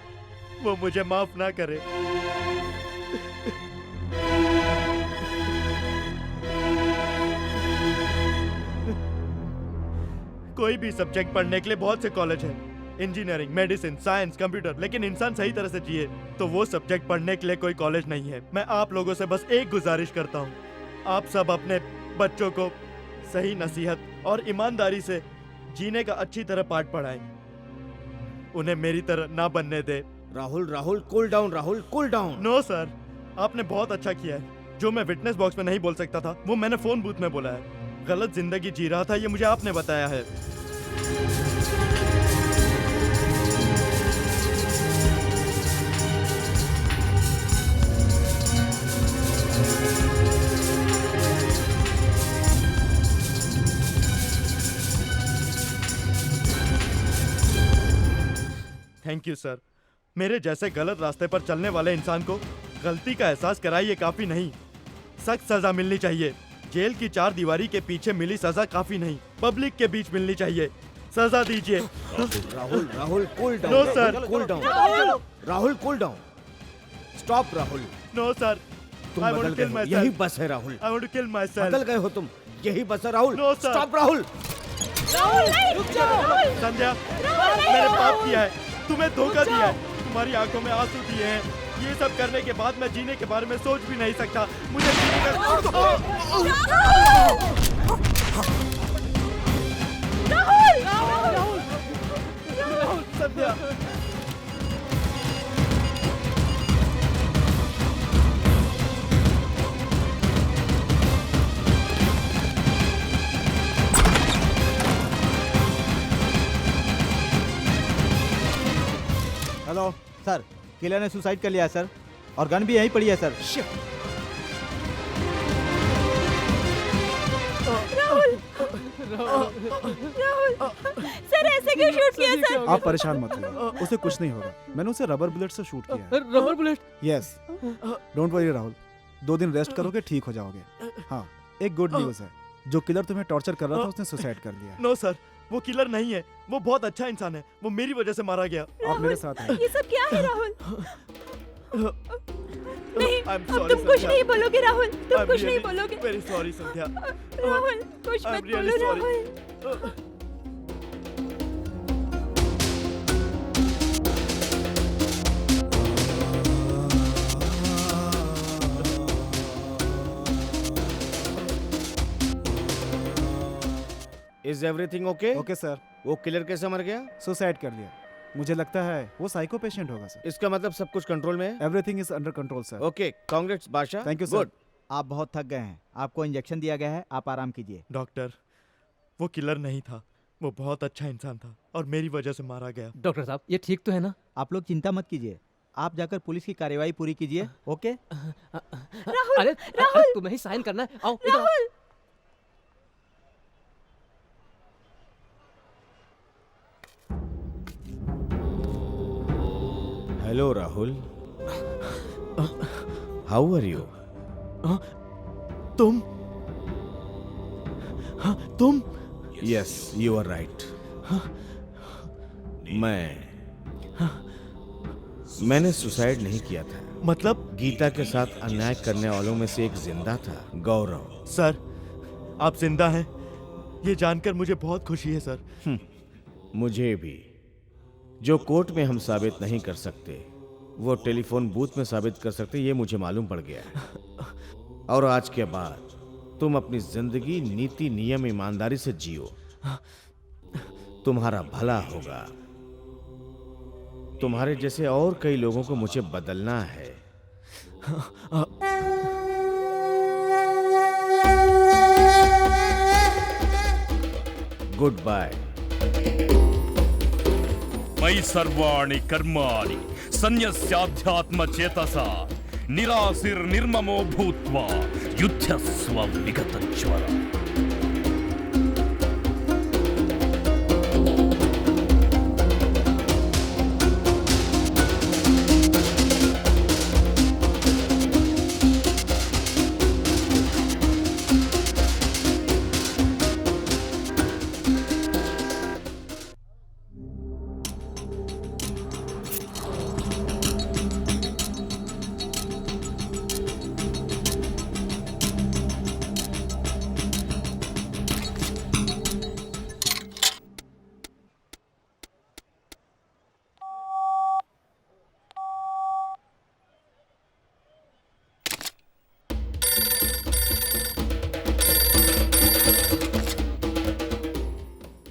वो मुझे माफ ना करे। कोई भी सब्जेक्ट पढ़ने के लिए बहुत से कॉलेज हैं, इंजीनियरिंग, मेडिसिन, साइंस, कंप्यूटर, लेकिन इंसान सही तरह से जिए तो वो सब्जेक्ट पढ़ने के लिए कोई कॉलेज नहीं है। मैं आप लोगों से बस एक गुजारिश करता हूँ, आप सब अपने बच्चों को सही नसीहत और ईमानदारी से जीने का अच्छी तरह पाठ पढ़ाएं। उन्हें मेरी तरह ना बनने दे। Rahul cool down, Rahul cool down. No sir, आपने बहुत अच्छा किया है। जो मैं विटनेस बॉक्स में नहीं बोल सकता था वो मैंने फोन बूथ में बोला है। गलत जिंदगी जी रहा था, ये मुझे आपने बताया है। Thank you sir. मेरे जैसे गलत रास्ते पर चलने वाले इंसान को गलती का एहसास कराइए काफी नहीं, सख्त सजा मिलनी चाहिए। जेल की चार दीवारी के पीछे मिली सजा काफी नहीं, पब्लिक के बीच मिलनी चाहिए। सजा दीजिए। Rahul Rahul cool down. No sir, cool down. Rahul cool down. Stop Rahul. No sir, तुम I want बदल to गए kill हो। myself. यही बस है Rahul. I want to kill myself. बदल गए हो तुम, यही बस है Rahul. No, sir. Stop Rahul. Sandhya, मैंने पाप किया है, तुम्हें धोखा दिया है, तुम्हारी आंखों में आंसू दिए हैं। ये सब करने के बाद मैं जीने के बारे में सोच भी नहीं सकता। मुझे जीने का संध्या, हेलो सर, किलर ने सुसाइड कर लिया है सर, और गन भी यहीं पड़ी है सर। राहुल सर, ऐसे क्यों शूट किया सर? आप परेशान मत होइए, उसे कुछ नहीं होगा। मैंने उसे रबर बुलेट से शूट किया है। Rubber bullet? Yes, don't worry Rahul, 2 दिन रेस्ट करोगे ठीक हो जाओगे। हाँ, एक गुड न्यूज़ है, जो किलर तुम्हें टॉर्चर कर रहा था उसने सुसाइड कर लिया। नो सर, वो किलर नहीं है, वो बहुत अच्छा इंसान है, वो मेरी वजह से मारा गया। आप मेरे साथ हैं। ये सब क्या है राहुल? नहीं, I'm अब sorry, तुम कुछ संध्या। नहीं बोलोगे राहुल, तुम I'm कुछ नहीं really बोलोगे। very sorry, संध्या। राहुल कुछ I'm मत really बोलो sorry. Rahul. Is everything okay? Okay sir. वो किलर कैसे मर गया? सुसाइड कर लिया। मुझे लगता है वो साइको पेशेंट होगा सर। इसका मतलब सब कुछ कंट्रोल में है? Everything is under control sir. Okay, congrats बादशाह। Thank you sir. गुड। आप बहुत थक गए हैं, आपको इंजेक्शन दिया गया है, आप आराम कीजिए। डॉक्टर, वो किलर नहीं था, वो बहुत अच्छा इंसान था और मेरी वजह से मारा गया। डॉक्टर साहब, ये ठीक तो है ना? आप लोग चिंता मत कीजिए, आप जाकर पुलिस की कार्यवाही पूरी कीजिए। ओके? अरे तुम्हें ही साइन करना है। आओ इधर आओ। Hello Rahul, how are you? तुम? Yes, you are right. मैंने सुसाइड नहीं किया था। मतलब? गीता के साथ अन्याय करने वालों में से एक जिंदा था, गौरव। सर, आप जिंदा हैं, ये जानकर मुझे बहुत खुशी है सर। मुझे भी। जो कोर्ट में हम साबित नहीं कर सकते, वो टेलीफोन बूथ में साबित कर सकते, ये मुझे मालूम पड़ गया है। और आज के बाद तुम अपनी जिंदगी नीति नियम ईमानदारी से जियो, तुम्हारा भला होगा। तुम्हारे जैसे और कई लोगों को मुझे बदलना है। Good bye. मयि सर्वाणि कर्माणि सन्न्यस्याध्यात्मचेतसा निराशिर्निर्ममो भूत्वा युध्यस्व विगतज्वरा।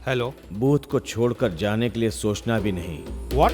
हेलो। बूथ को छोड़कर जाने के लिए सोचना भी नहीं। व्हाट?